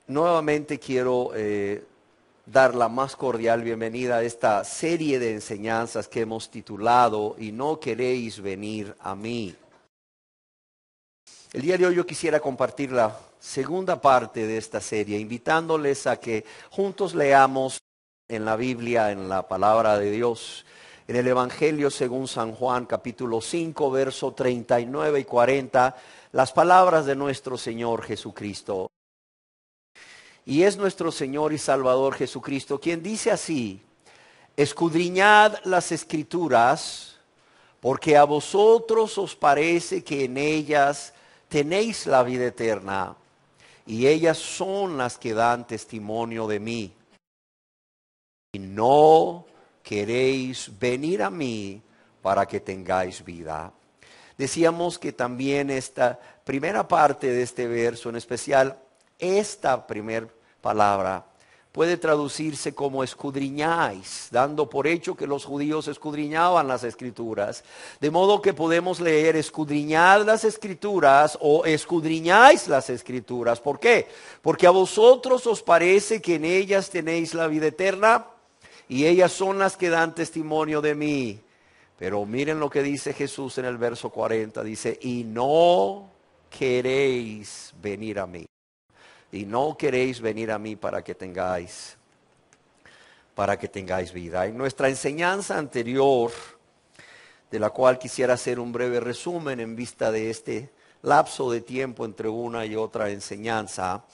Nuevamente quiero dar la más cordial bienvenida a esta serie de enseñanzas que hemos titulado "Y no queréis venir a mí". El día de hoy yo quisiera compartir la segunda parte de esta serie, invitándoles a que juntos leamos en la Biblia, en la palabra de Dios, en el Evangelio según San Juan, capítulo 5, verso 39 y 40, las palabras de nuestro Señor Jesucristo. Y es nuestro Señor y Salvador Jesucristo quien dice así: escudriñad las Escrituras, porque a vosotros os parece que en ellas tenéis la vida eterna, y ellas son las que dan testimonio de mí. Y no queréis venir a mí para que tengáis vida. Decíamos que también esta primera parte de este verso, en especial esta primera palabra, puede traducirse como escudriñáis, dando por hecho que los judíos escudriñaban las Escrituras. De modo que podemos leer escudriñad las Escrituras o escudriñáis las Escrituras. ¿Por qué? Porque a vosotros os parece que en ellas tenéis la vida eterna y ellas son las que dan testimonio de mí. Pero miren lo que dice Jesús en el verso 40, dice: y no queréis venir a mí. Y no queréis venir a mí para que tengáis vida. En nuestra enseñanza anterior, de la cual quisiera hacer un breve resumen en vista de este lapso de tiempo entre una y otra enseñanza,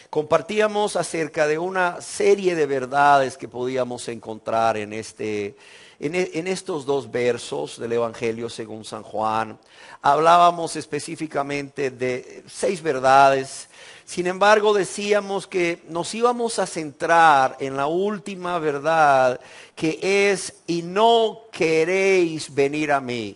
compartíamos acerca de una serie de verdades que podíamos encontrar en estos dos versos del Evangelio según San Juan. Hablábamos específicamente de 6 verdades. Sin embargo, decíamos que nos íbamos a centrar en la última verdad, que es: y no queréis venir a mí.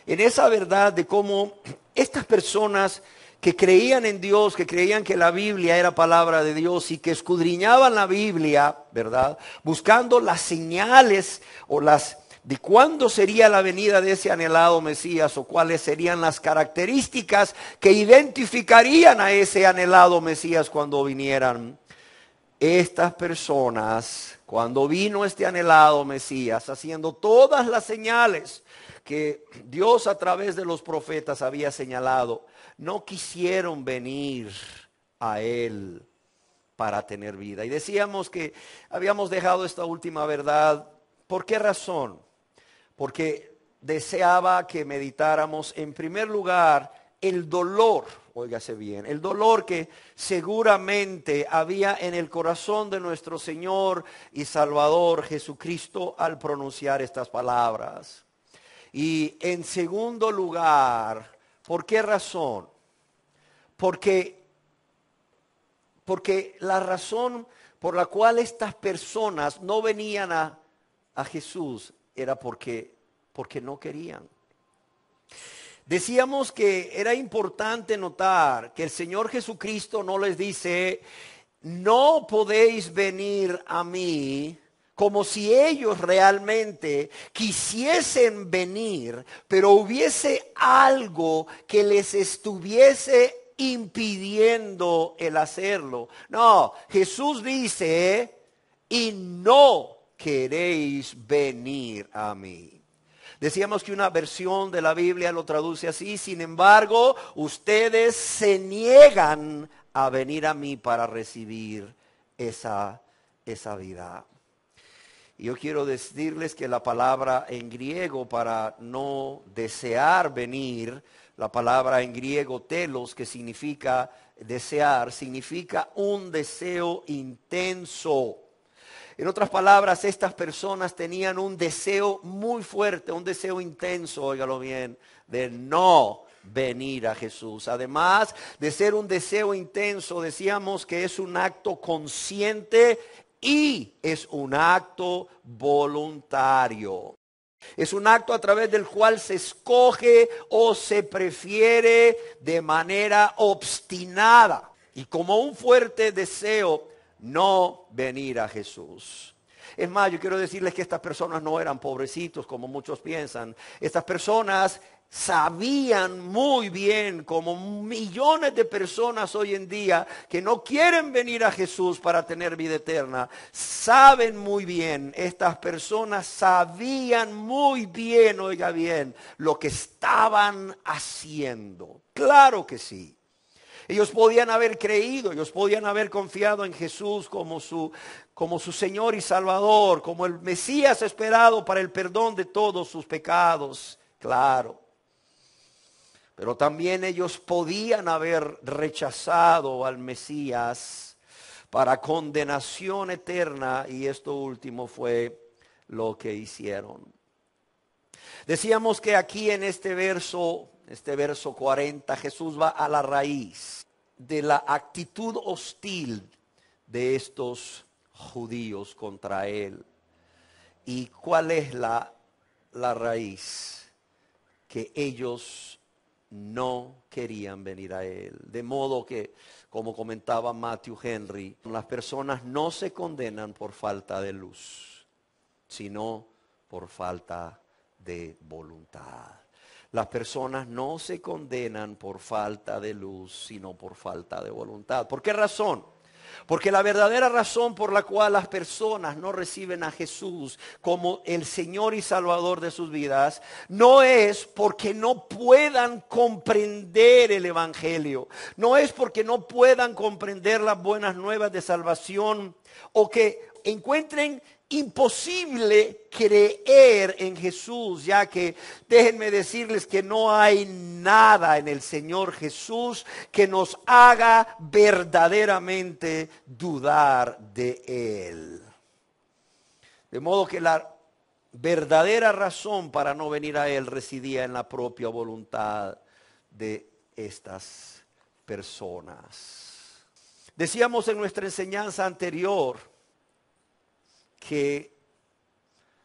En esa verdad de cómo estas personas que creían en Dios, que creían que la Biblia era palabra de Dios y que escudriñaban la Biblia, ¿verdad?, buscando las señales o de cuándo sería la venida de ese anhelado Mesías o cuáles serían las características que identificarían a ese anhelado Mesías cuando vinieran. Estas personas, cuando vino este anhelado Mesías, haciendo todas las señales que Dios a través de los profetas había señalado, no quisieron venir a Él para tener vida. Y decíamos que habíamos dejado esta última verdad. ¿Por qué razón? Porque deseaba que meditáramos en primer lugar el dolor, óigase bien, el dolor que seguramente había en el corazón de nuestro Señor y Salvador Jesucristo al pronunciar estas palabras. Y en segundo lugar, ¿por qué razón? Porque la razón por la cual estas personas no venían a Jesús era porque no querían. Decíamos que era importante notar que el Señor Jesucristo no les dice: no podéis venir a mí, como si ellos realmente quisiesen venir, pero hubiese algo que les estuviese impidiendo el hacerlo. No, Jesús dice: y no queréis venir a mí. Decíamos que una versión de la Biblia lo traduce así: sin embargo, ustedes se niegan a venir a mí para recibir esa vida. Y yo quiero decirles que la palabra en griego para no desear venir, la palabra en griego telos, que significa desear, significa un deseo intenso. En otras palabras, estas personas tenían un deseo muy fuerte, un deseo intenso, óigalo bien, de no venir a Jesús. Además de ser un deseo intenso, decíamos que es un acto consciente y es un acto voluntario. Es un acto a través del cual se escoge o se prefiere de manera obstinada y como un fuerte deseo no venir a Jesús. Es más, yo quiero decirles que estas personas no eran pobrecitos como muchos piensan. Estas personas sabían muy bien, como millones de personas hoy en día que no quieren venir a Jesús para tener vida eterna, saben muy bien, estas personas sabían muy bien, oiga bien, lo que estaban haciendo. Claro que sí. Ellos podían haber creído, ellos podían haber confiado en Jesús como su Señor y Salvador, como el Mesías esperado para el perdón de todos sus pecados, claro. Pero también ellos podían haber rechazado al Mesías para condenación eterna, y esto último fue lo que hicieron. Decíamos que aquí en este verso 40, Jesús va a la raíz de la actitud hostil de estos judíos contra él. ¿Y cuál es la raíz? Que ellos no querían venir a él. De modo que, como comentaba Matthew Henry, las personas no se condenan por falta de luz, sino por falta de voluntad. Las personas no se condenan por falta de luz, sino por falta de voluntad. ¿Por qué razón? Porque la verdadera razón por la cual las personas no reciben a Jesús como el Señor y Salvador de sus vidas no es porque no puedan comprender el Evangelio, no es porque no puedan comprender las buenas nuevas de salvación o que encuentren imposible creer en Jesús, ya que déjenme decirles que no hay nada en el Señor Jesús que nos haga verdaderamente dudar de Él. De modo que la verdadera razón para no venir a Él residía en la propia voluntad de estas personas. Decíamos en nuestra enseñanza anterior que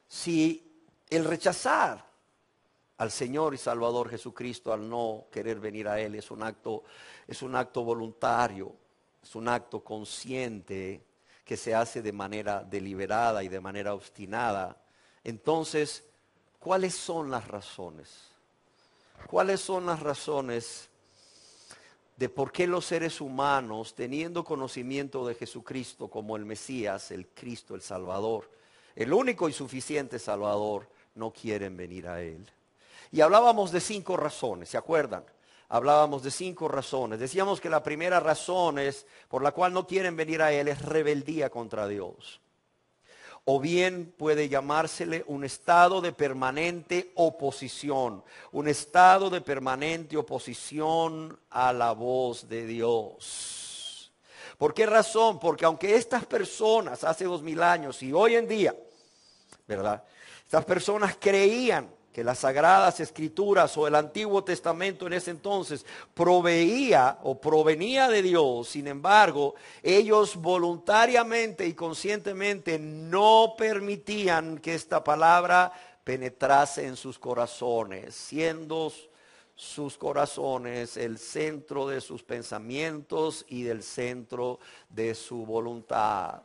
si el rechazar al Señor y Salvador Jesucristo, al no querer venir a Él, es un acto voluntario, es un acto consciente que se hace de manera deliberada y de manera obstinada, entonces, ¿cuáles son las razones? ¿Cuáles son las razones de por qué los seres humanos, teniendo conocimiento de Jesucristo como el Mesías, el Cristo, el Salvador, el único y suficiente Salvador, no quieren venir a Él? Y hablábamos de 5 razones, ¿se acuerdan? Hablábamos de 5 razones. Decíamos que la primera razón por la cual no quieren venir a Él es rebeldía contra Dios. O bien puede llamársele un estado de permanente oposición, un estado de permanente oposición a la voz de Dios. ¿Por qué razón? Porque aunque estas personas hace 2000 años y hoy en día, ¿verdad? Estas personas creían que las Sagradas Escrituras o el Antiguo Testamento en ese entonces provenía de Dios. Sin embargo, ellos voluntariamente y conscientemente no permitían que esta palabra penetrase en sus corazones, siendo sus corazones el centro de sus pensamientos y del centro de su voluntad.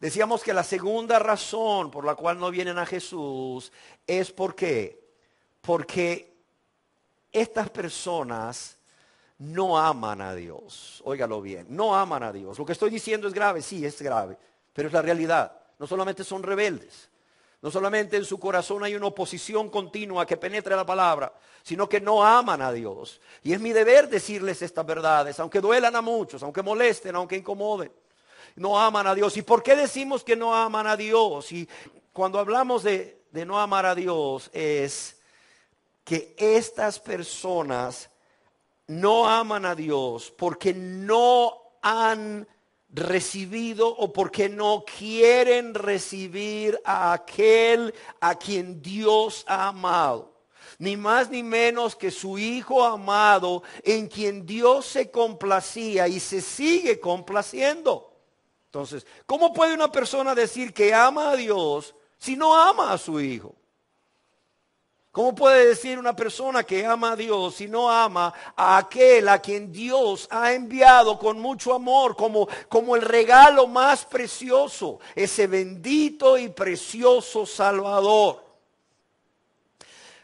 Decíamos que la segunda razón por la cual no vienen a Jesús es porque estas personas no aman a Dios. Óigalo bien, no aman a Dios. Lo que estoy diciendo es grave, sí, es grave, pero es la realidad. No solamente son rebeldes, no solamente en su corazón hay una oposición continua que penetra la palabra, sino que no aman a Dios. Y es mi deber decirles estas verdades, aunque duelan a muchos, aunque molesten, aunque incomoden. No aman a Dios. ¿Y por qué decimos que no aman a Dios? Y cuando hablamos de no amar a Dios es que estas personas no aman a Dios porque no han recibido o porque no quieren recibir a aquel a quien Dios ha amado. Ni más ni menos que su Hijo amado, en quien Dios se complacía y se sigue complaciendo. Entonces, ¿cómo puede una persona decir que ama a Dios si no ama a su Hijo? ¿Cómo puede decir una persona que ama a Dios si no ama a aquel a quien Dios ha enviado con mucho amor como el regalo más precioso, ese bendito y precioso Salvador?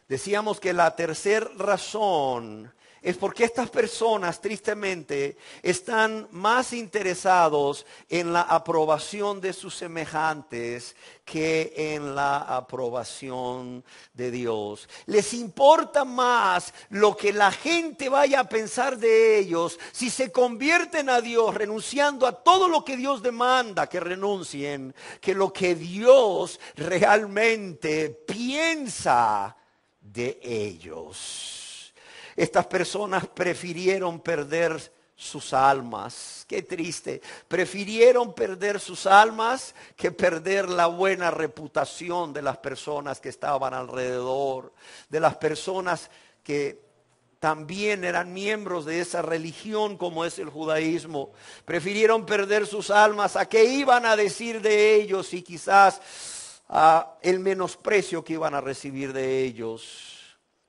Decíamos que la tercera razón es porque estas personas, tristemente, están más interesados en la aprobación de sus semejantes que en la aprobación de Dios. Les importa más lo que la gente vaya a pensar de ellos si se convierten a Dios, renunciando a todo lo que Dios demanda que renuncien, que lo que Dios realmente piensa de ellos. Estas personas prefirieron perder sus almas. Qué triste. Prefirieron perder sus almas que perder la buena reputación de las personas que estaban alrededor, de las personas que también eran miembros de esa religión como es el judaísmo. Prefirieron perder sus almas a qué iban a decir de ellos y quizás a el menosprecio que iban a recibir de ellos.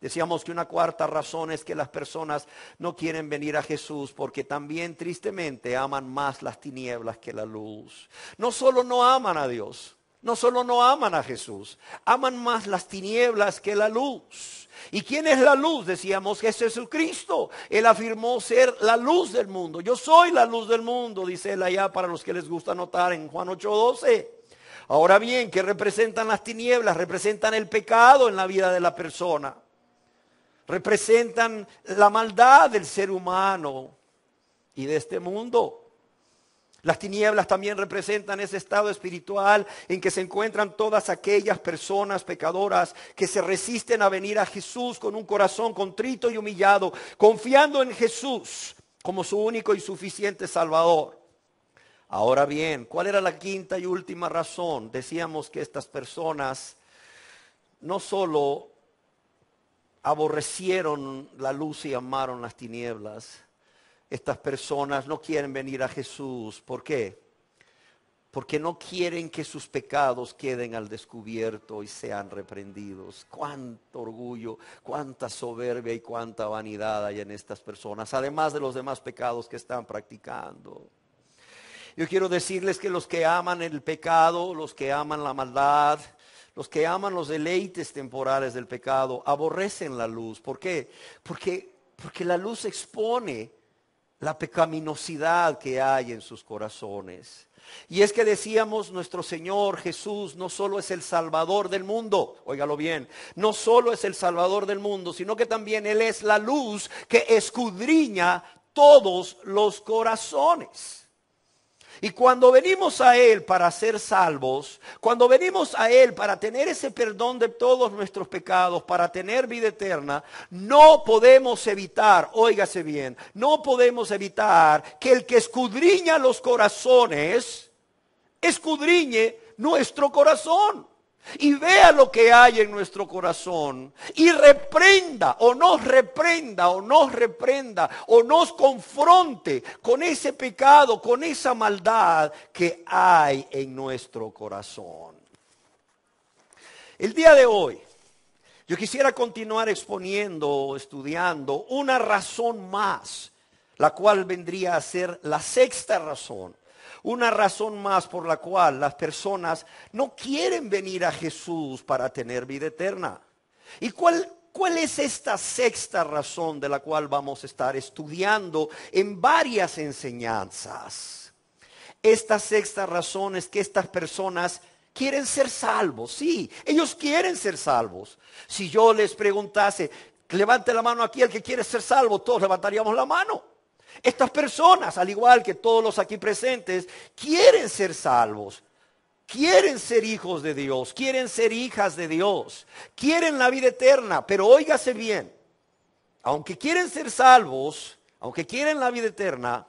Decíamos que una cuarta razón es que las personas no quieren venir a Jesús porque también tristemente aman más las tinieblas que la luz. No solo no aman a Dios, no solo no aman a Jesús, aman más las tinieblas que la luz. ¿Y quién es la luz? Decíamos que es Jesucristo. Él afirmó ser la luz del mundo. Yo soy la luz del mundo, dice él allá para los que les gusta anotar en Juan 8:12. Ahora bien, ¿qué representan las tinieblas? Representan el pecado en la vida de la persona. Representan la maldad del ser humano y de este mundo. Las tinieblas también representan ese estado espiritual en que se encuentran todas aquellas personas pecadoras que se resisten a venir a Jesús con un corazón contrito y humillado, confiando en Jesús como su único y suficiente Salvador. Ahora bien, ¿cuál era la quinta y última razón? Decíamos que estas personas no solo aborrecieron la luz y amaron las tinieblas. Estas personas no quieren venir a Jesús. ¿Por qué? Porque no quieren que sus pecados queden al descubierto y sean reprendidos. Cuánto orgullo, cuánta soberbia y cuánta vanidad hay en estas personas, además de los demás pecados que están practicando. Yo quiero decirles que los que aman el pecado, los que aman la maldad, los que aman los deleites temporales del pecado, aborrecen la luz. ¿Por qué? Porque la luz expone la pecaminosidad que hay en sus corazones. Y es que decíamos, nuestro Señor Jesús no solo es el Salvador del mundo, óigalo bien, no solo es el Salvador del mundo, sino que también Él es la luz que escudriña todos los corazones. Y cuando venimos a Él para ser salvos, cuando venimos a Él para tener ese perdón de todos nuestros pecados, para tener vida eterna, no podemos evitar, óigase bien, no podemos evitar que el que escudriña los corazones, escudriñe nuestro corazón. Y vea lo que hay en nuestro corazón y reprenda o nos confronte con ese pecado, con esa maldad que hay en nuestro corazón. El día de hoy yo quisiera continuar exponiendo, estudiando una razón más, la cual vendría a ser la sexta razón. Una razón más por la cual las personas no quieren venir a Jesús para tener vida eterna. ¿Y cuál es esta sexta razón de la cual vamos a estar estudiando en varias enseñanzas? Esta sexta razón es que estas personas quieren ser salvos. Sí, ellos quieren ser salvos. Si yo les preguntase, levante la mano aquí el que quiere ser salvo, todos levantaríamos la mano. Estas personas, al igual que todos los aquí presentes, quieren ser salvos, quieren ser hijos de Dios, quieren ser hijas de Dios, quieren la vida eterna, pero óigase bien, aunque quieren ser salvos, aunque quieren la vida eterna,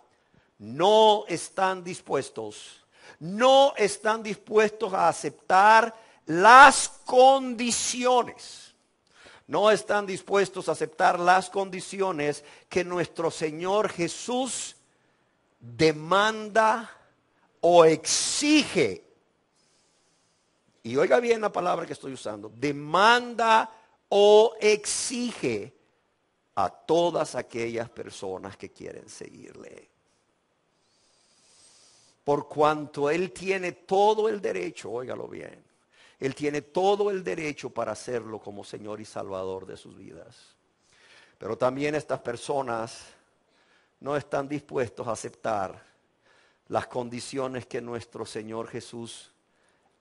no están dispuestos a aceptar las condiciones. No están dispuestos a aceptar las condiciones que nuestro Señor Jesús demanda o exige. Y oiga bien la palabra que estoy usando. Demanda o exige a todas aquellas personas que quieren seguirle. Por cuanto Él tiene todo el derecho, óigalo bien. Él tiene todo el derecho para hacerlo como Señor y Salvador de sus vidas. Pero también estas personas no están dispuestos a aceptar las condiciones que nuestro Señor Jesús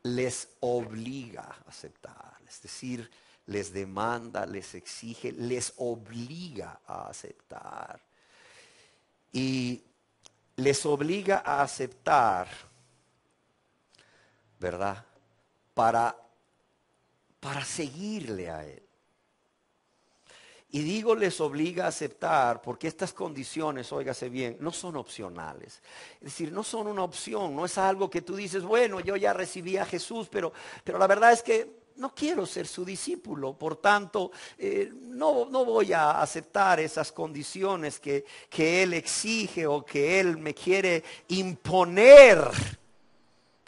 les obliga a aceptar. Es decir, les demanda, les exige, les obliga a aceptar. Y les obliga a aceptar, ¿verdad? Para seguirle a Él. Y digo les obliga a aceptar porque estas condiciones, óigase bien, no son opcionales. Es decir, no son una opción, no es algo que tú dices, bueno, yo ya recibí a Jesús, pero la verdad es que no quiero ser su discípulo, por tanto, no voy a aceptar esas condiciones que Él exige o que Él me quiere imponer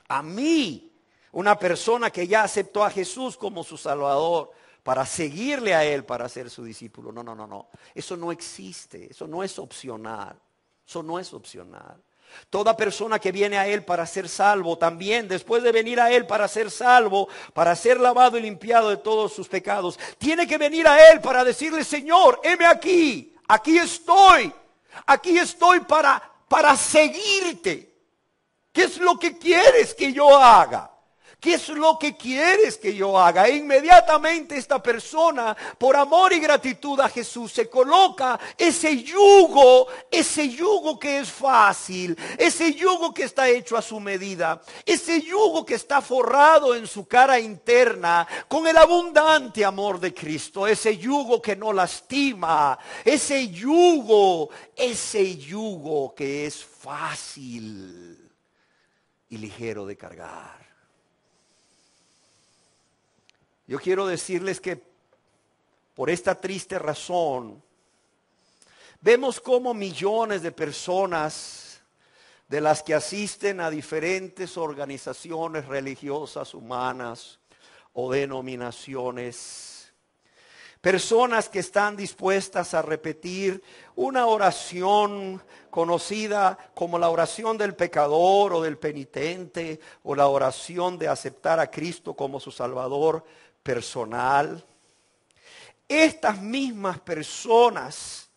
a mí, una persona que ya aceptó a Jesús como su Salvador, para seguirle a Él, para ser su discípulo. No. Eso no existe, eso no es opcional. Eso no es opcional. Toda persona que viene a Él para ser salvo, también después de venir a Él para ser salvo, para ser lavado y limpiado de todos sus pecados, tiene que venir a Él para decirle, Señor, heme aquí estoy para seguirte. ¿Qué es lo que quieres que yo haga? ¿Qué es lo que quieres que yo haga? E inmediatamente esta persona, por amor y gratitud a Jesús, se coloca ese yugo que es fácil, ese yugo que está hecho a su medida, ese yugo que está forrado en su cara interna con el abundante amor de Cristo, ese yugo que no lastima, ese yugo que es fácil y ligero de cargar. Yo quiero decirles que por esta triste razón, vemos cómo millones de personas de las que asisten a diferentes organizaciones religiosas, humanas o denominaciones, personas que están dispuestas a repetir una oración conocida como la oración del pecador o del penitente, o la oración de aceptar a Cristo como su Salvador personal. Estas mismas personas,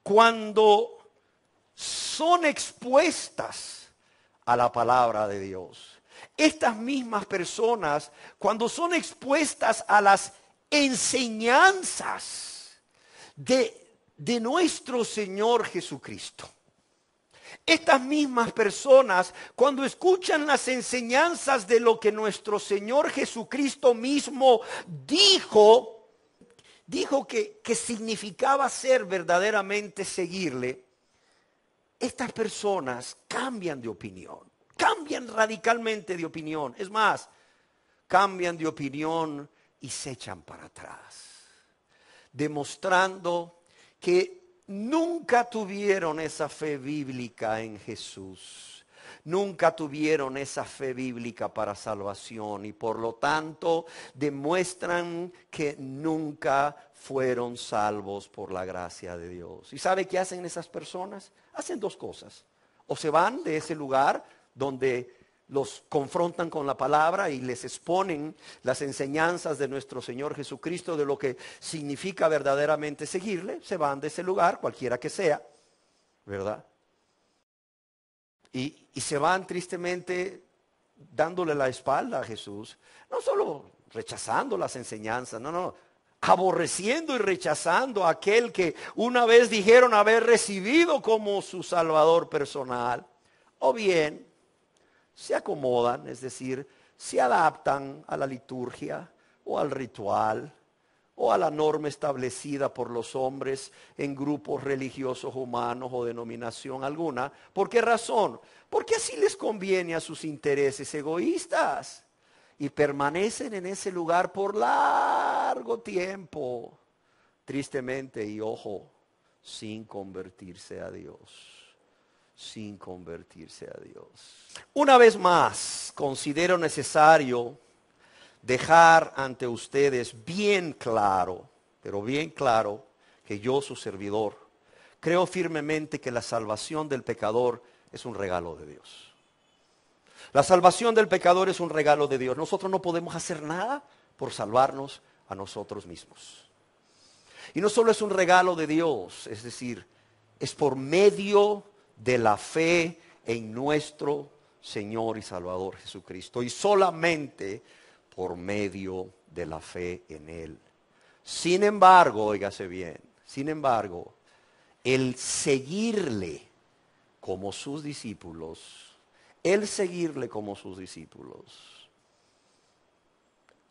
cuando son expuestas a la palabra de Dios, estas mismas personas, cuando son expuestas a las enseñanzas de nuestro Señor Jesucristo, estas mismas personas, cuando escuchan las enseñanzas de lo que nuestro Señor Jesucristo mismo dijo que significaba ser verdaderamente seguirle, estas personas cambian de opinión, cambian radicalmente de opinión. Es más, cambian de opinión y se echan para atrás, demostrando que nunca tuvieron esa fe bíblica en Jesús. Nunca tuvieron esa fe bíblica para salvación y por lo tanto demuestran que nunca fueron salvos por la gracia de Dios. ¿Y sabe qué hacen esas personas? Hacen dos cosas. O se van de ese lugar donde los confrontan con la palabra y les exponen las enseñanzas de nuestro Señor Jesucristo, de lo que significa verdaderamente seguirle. Se van de ese lugar, cualquiera que sea, ¿verdad? Y se van tristemente dándole la espalda a Jesús, no solo rechazando las enseñanzas, no, aborreciendo y rechazando a aquel que una vez dijeron haber recibido como su Salvador personal, o bien se acomodan, es decir, se adaptan a la liturgia o al ritual o a la norma establecida por los hombres en grupos religiosos humanos o denominación alguna. ¿Por qué razón? Porque así les conviene a sus intereses egoístas y permanecen en ese lugar por largo tiempo, tristemente, y ojo, sin convertirse a Dios. Sin convertirse a Dios. Una vez más, considero necesario dejar ante ustedes bien claro, pero bien claro, que yo, su servidor, creo firmemente que la salvación del pecador es un regalo de Dios. La salvación del pecador es un regalo de Dios. Nosotros no podemos hacer nada por salvarnos a nosotros mismos. Y no solo es un regalo de Dios, es decir, es por medio de la fe en nuestro Señor y Salvador Jesucristo. Y solamente por medio de la fe en Él. Sin embargo, óigase bien, sin embargo, el seguirle como sus discípulos,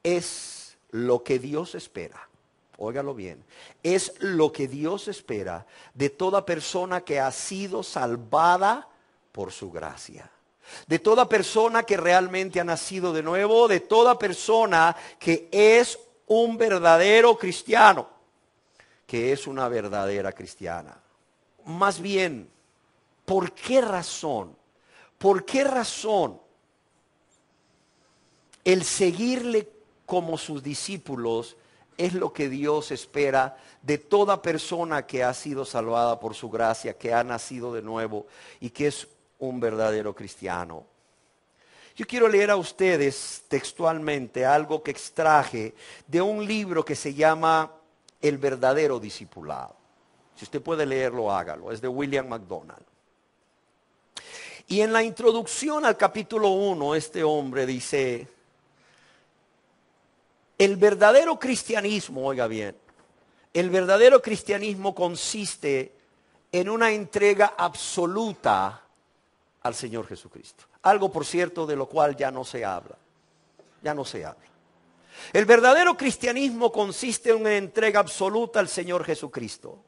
es lo que Dios espera. Óigalo bien, es lo que Dios espera de toda persona que ha sido salvada por su gracia. De toda persona que realmente ha nacido de nuevo, de toda persona que es un verdadero cristiano, que es una verdadera cristiana. Más bien, ¿por qué razón? ¿Por qué razón el seguirle como sus discípulos es lo que Dios espera de toda persona que ha sido salvada por su gracia, que ha nacido de nuevo y que es un verdadero cristiano? Yo quiero leer a ustedes textualmente algo que extraje de un libro que se llama El verdadero discipulado. Si usted puede leerlo, hágalo. Es de William MacDonald. Y en la introducción al capítulo 1, este hombre dice: el verdadero cristianismo, oiga bien, el verdadero cristianismo consiste en una entrega absoluta al Señor Jesucristo. Algo, por cierto, de lo cual ya no se habla. Ya no se habla. El verdadero cristianismo consiste en una entrega absoluta al Señor Jesucristo.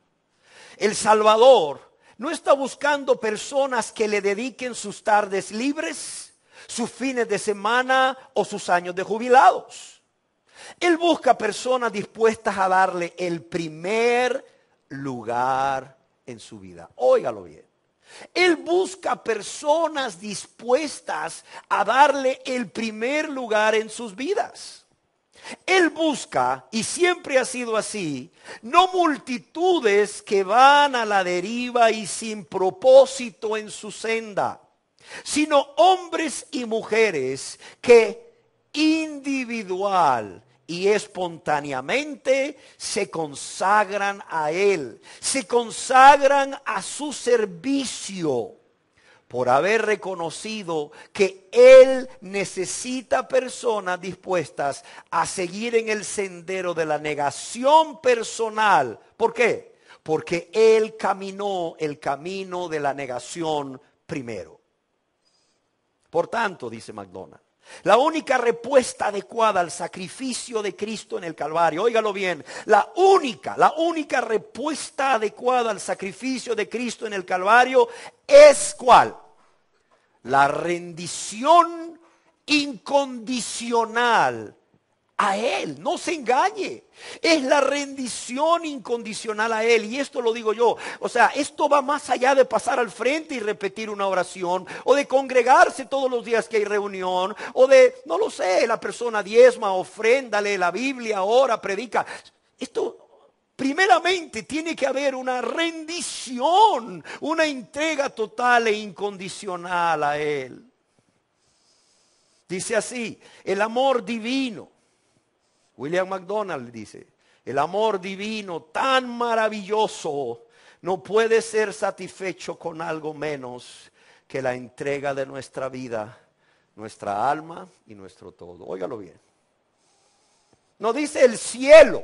El Salvador no está buscando personas que le dediquen sus tardes libres, sus fines de semana o sus años de jubilados. Él busca personas dispuestas a darle el primer lugar en su vida. Óigalo bien. Él busca personas dispuestas a darle el primer lugar en sus vidas. Él busca, y siempre ha sido así, no multitudes que van a la deriva y sin propósito en su senda, sino hombres y mujeres que individual y espontáneamente se consagran a Él, se consagran a su servicio, por haber reconocido que Él necesita personas dispuestas a seguir en el sendero de la negación personal. ¿Por qué? Porque Él caminó el camino de la negación primero. Por tanto, dice MacDonald, la única respuesta adecuada al sacrificio de Cristo en el Calvario, óigalo bien, la única respuesta adecuada al sacrificio de Cristo en el Calvario es ¿cuál? La rendición incondicional a Él. No se engañe, es la rendición incondicional a Él. Y esto lo digo yo, o sea, esto va más allá de pasar al frente y repetir una oración, o de congregarse todos los días que hay reunión, o de, no lo sé, la persona diezma, ofrenda, lee la Biblia, ora, predica. Esto primeramente tiene que haber una rendición, una entrega total e incondicional a Él. Dice así, el amor divino. William MacDonald dice, el amor divino tan maravilloso no puede ser satisfecho con algo menos que la entrega de nuestra vida, nuestra alma y nuestro todo. Óigalo bien. No dice el cielo,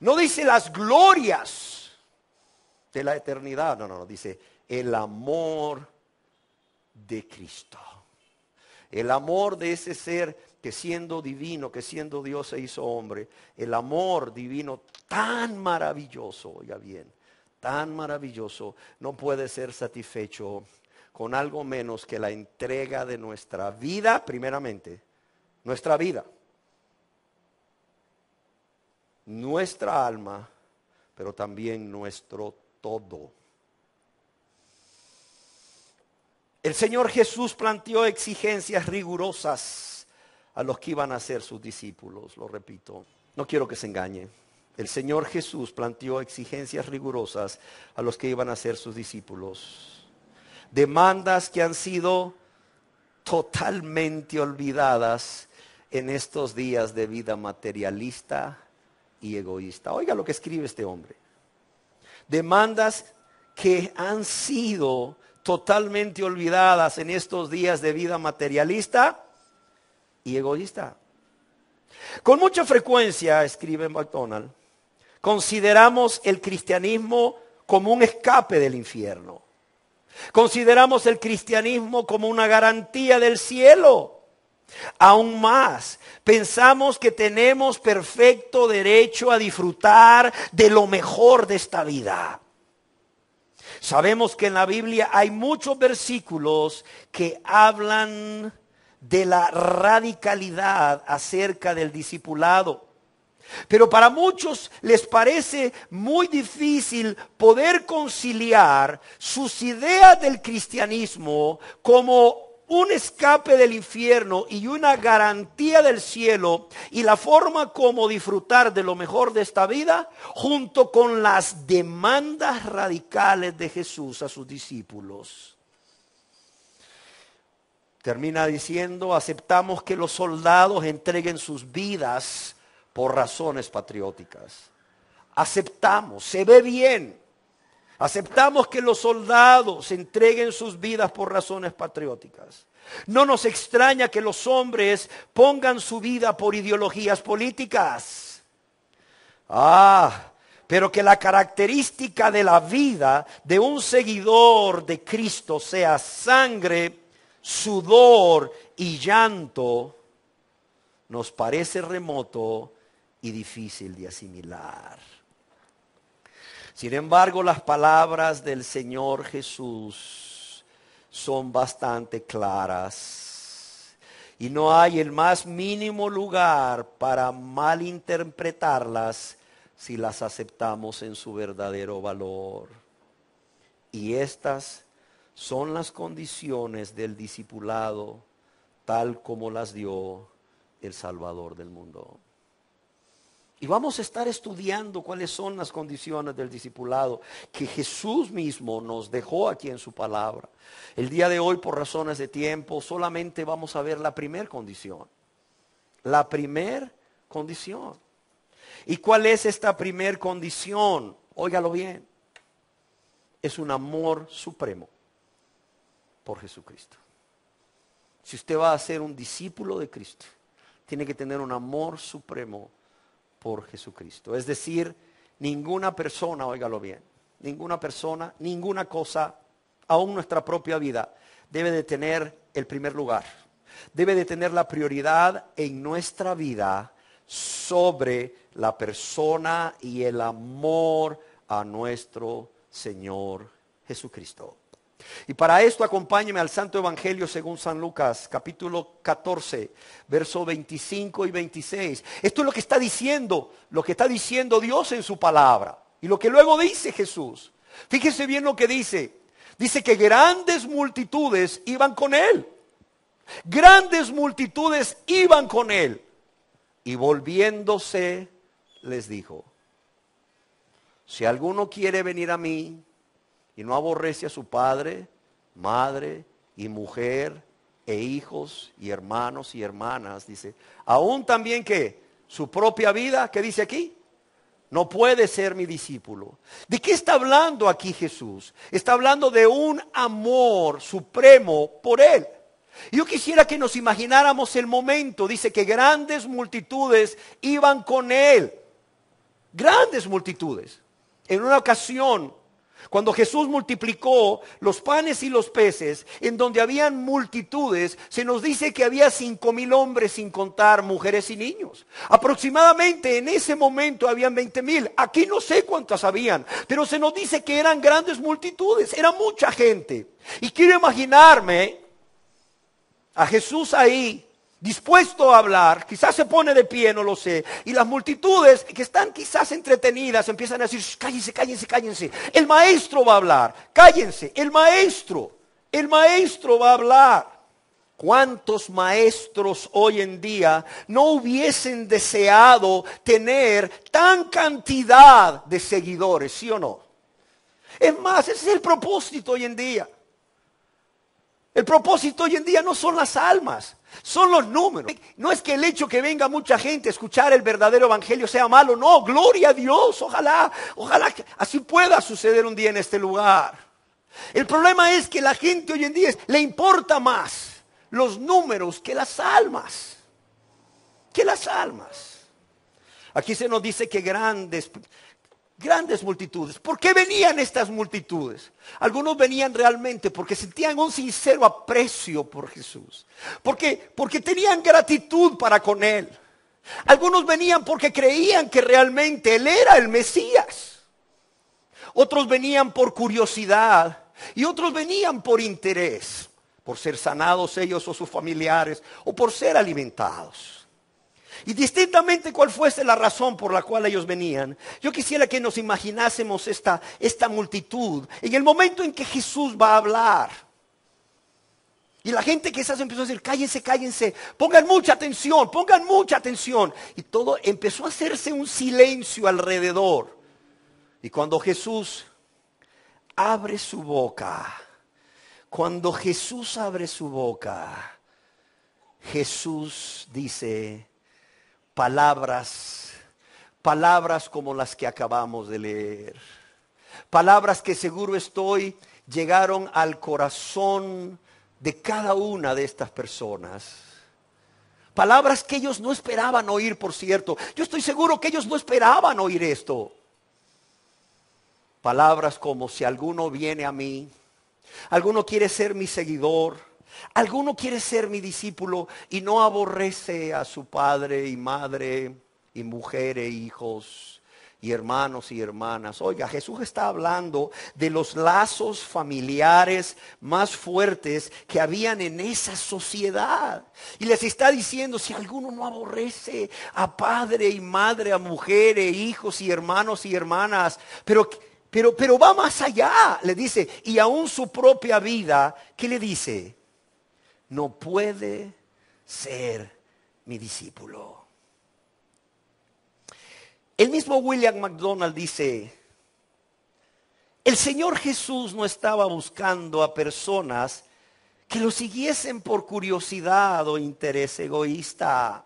no dice las glorias de la eternidad, no, dice el amor de Cristo. El amor de ese ser que siendo divino, que siendo Dios se hizo hombre, el amor divino tan maravilloso, oiga bien, tan maravilloso, no puede ser satisfecho con algo menos que la entrega de nuestra vida, primeramente, nuestra vida, nuestra alma, pero también nuestro todo. El Señor Jesús planteó exigencias rigurosas a los que iban a ser sus discípulos, lo repito, no quiero que se engañe. El Señor Jesús planteó exigencias rigurosas a los que iban a ser sus discípulos. Demandas que han sido totalmente olvidadas en estos días de vida materialista y egoísta. Oiga lo que escribe este hombre. Demandas que han sido totalmente olvidadas en estos días de vida materialista y egoísta. Con mucha frecuencia, escribe MacDonald, consideramos el cristianismo como un escape del infierno. Consideramos el cristianismo como una garantía del cielo. Aún más, pensamos que tenemos perfecto derecho a disfrutar de lo mejor de esta vida. Sabemos que en la Biblia hay muchos versículos que hablan de la radicalidad acerca del discipulado. Pero para muchos les parece muy difícil poder conciliar sus ideas del cristianismo como un escape del infierno y una garantía del cielo y la forma como disfrutar de lo mejor de esta vida junto con las demandas radicales de Jesús a sus discípulos. Termina diciendo, aceptamos que los soldados entreguen sus vidas por razones patrióticas. Aceptamos, se ve bien. Aceptamos que los soldados entreguen sus vidas por razones patrióticas. No nos extraña que los hombres pongan su vida por ideologías políticas. Pero que la característica de la vida de un seguidor de Cristo sea sangre, sudor y llanto, nos parece remoto y difícil de asimilar. Sin embargo, las palabras del Señor Jesús son bastante claras y no hay el más mínimo lugar para malinterpretarlas si las aceptamos en su verdadero valor. Y estas son las condiciones del discipulado tal como las dio el Salvador del mundo. Y vamos a estar estudiando cuáles son las condiciones del discipulado que Jesús mismo nos dejó aquí en su palabra. El día de hoy, por razones de tiempo, solamente vamos a ver la primera condición. La primera condición. ¿Y cuál es esta primera condición? Óigalo bien. Es un amor supremo por Jesucristo. Si usted va a ser un discípulo de Cristo, tiene que tener un amor supremo por Jesucristo. Es decir, ninguna persona, óigalo bien, ninguna persona, ninguna cosa, aún nuestra propia vida, debe de tener el primer lugar. Debe de tener la prioridad en nuestra vida sobre la persona y el amor a nuestro Señor Jesucristo. Y para esto acompáñeme al Santo Evangelio según San Lucas, capítulo 14, versos 25 y 26. Esto es lo que está diciendo Dios en su palabra. Y lo que luego dice Jesús. Fíjese bien lo que dice. Dice que grandes multitudes iban con él. Grandes multitudes iban con él. Y volviéndose les dijo, si alguno quiere venir a mí y no aborrece a su padre, madre y mujer e hijos y hermanos y hermanas, dice, aún también que su propia vida, ¿qué dice aquí? No puede ser mi discípulo. ¿De qué está hablando aquí Jesús? Está hablando de un amor supremo por él. Yo quisiera que nos imagináramos el momento. Dice que grandes multitudes iban con él. Grandes multitudes. En una ocasión, cuando Jesús multiplicó los panes y los peces, en donde habían multitudes, se nos dice que había 5,000 hombres sin contar mujeres y niños. Aproximadamente en ese momento habían 20,000. Aquí no sé cuántas habían, pero se nos dice que eran grandes multitudes, era mucha gente. Y quiero imaginarme a Jesús ahí, dispuesto a hablar, quizás se pone de pie, no lo sé, y las multitudes que están quizás entretenidas empiezan a decir, cállense, cállense, cállense, el maestro va a hablar, cállense, el maestro va a hablar. ¿Cuántos maestros hoy en día no hubiesen deseado tener tan cantidad de seguidores, sí o no? Es más, ese es el propósito hoy en día. El propósito hoy en día no son las almas, son los números. No es que el hecho que venga mucha gente a escuchar el verdadero evangelio sea malo, no, gloria a Dios, ojalá que así pueda suceder un día en este lugar. El problema es que la gente hoy en día le importa más los números que las almas, Aquí se nos dice que grandes multitudes. ¿Por qué venían estas multitudes? Algunos venían realmente porque sentían un sincero aprecio por Jesús. Porque tenían gratitud para con Él. Algunos venían porque creían que realmente Él era el Mesías. Otros venían por curiosidad y otros venían por interés, por ser sanados ellos o sus familiares o por ser alimentados. Y distintamente cuál fuese la razón por la cual ellos venían, yo quisiera que nos imaginásemos esta multitud en el momento en que Jesús va a hablar. Y la gente quizás empezó a decir, cállense, pongan mucha atención. Y todo empezó a hacerse un silencio alrededor. Y cuando Jesús abre su boca, Jesús dice palabras como las que acabamos de leer. Palabras que seguro estoy llegaron al corazón de cada una de estas personas. Palabras que ellos no esperaban oír, por cierto. Yo estoy seguro que ellos no esperaban oír esto. Palabras como: si alguno viene a mí, alguno quiere ser mi seguidor, alguno quiere ser mi discípulo y no aborrece a su padre y madre y mujer e hijos y hermanos y hermanas. Oiga, Jesús está hablando de los lazos familiares más fuertes que habían en esa sociedad. Y les está diciendo: si alguno no aborrece a padre y madre, a mujer e hijos y hermanos y hermanas, pero va más allá, le dice, y aún su propia vida, ¿qué le dice? No puede ser mi discípulo. El mismo William MacDonald dice: el Señor Jesús no estaba buscando a personas que lo siguiesen por curiosidad o interés egoísta.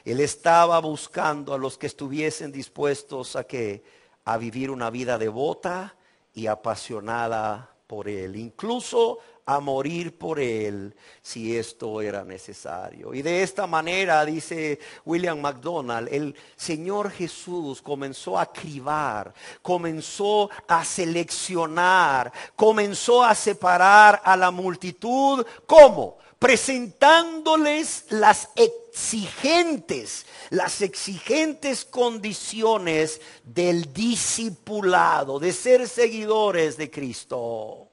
Él estaba buscando a los que estuviesen dispuestos a vivir una vida devota y apasionada por Él, incluso a morir por Él si esto era necesario. Y de esta manera, dice William MacDonald, el Señor Jesús comenzó a cribar, comenzó a seleccionar, comenzó a separar a la multitud. ¿Cómo? Presentándoles las exigentes condiciones del discipulado, de ser seguidores de Cristo.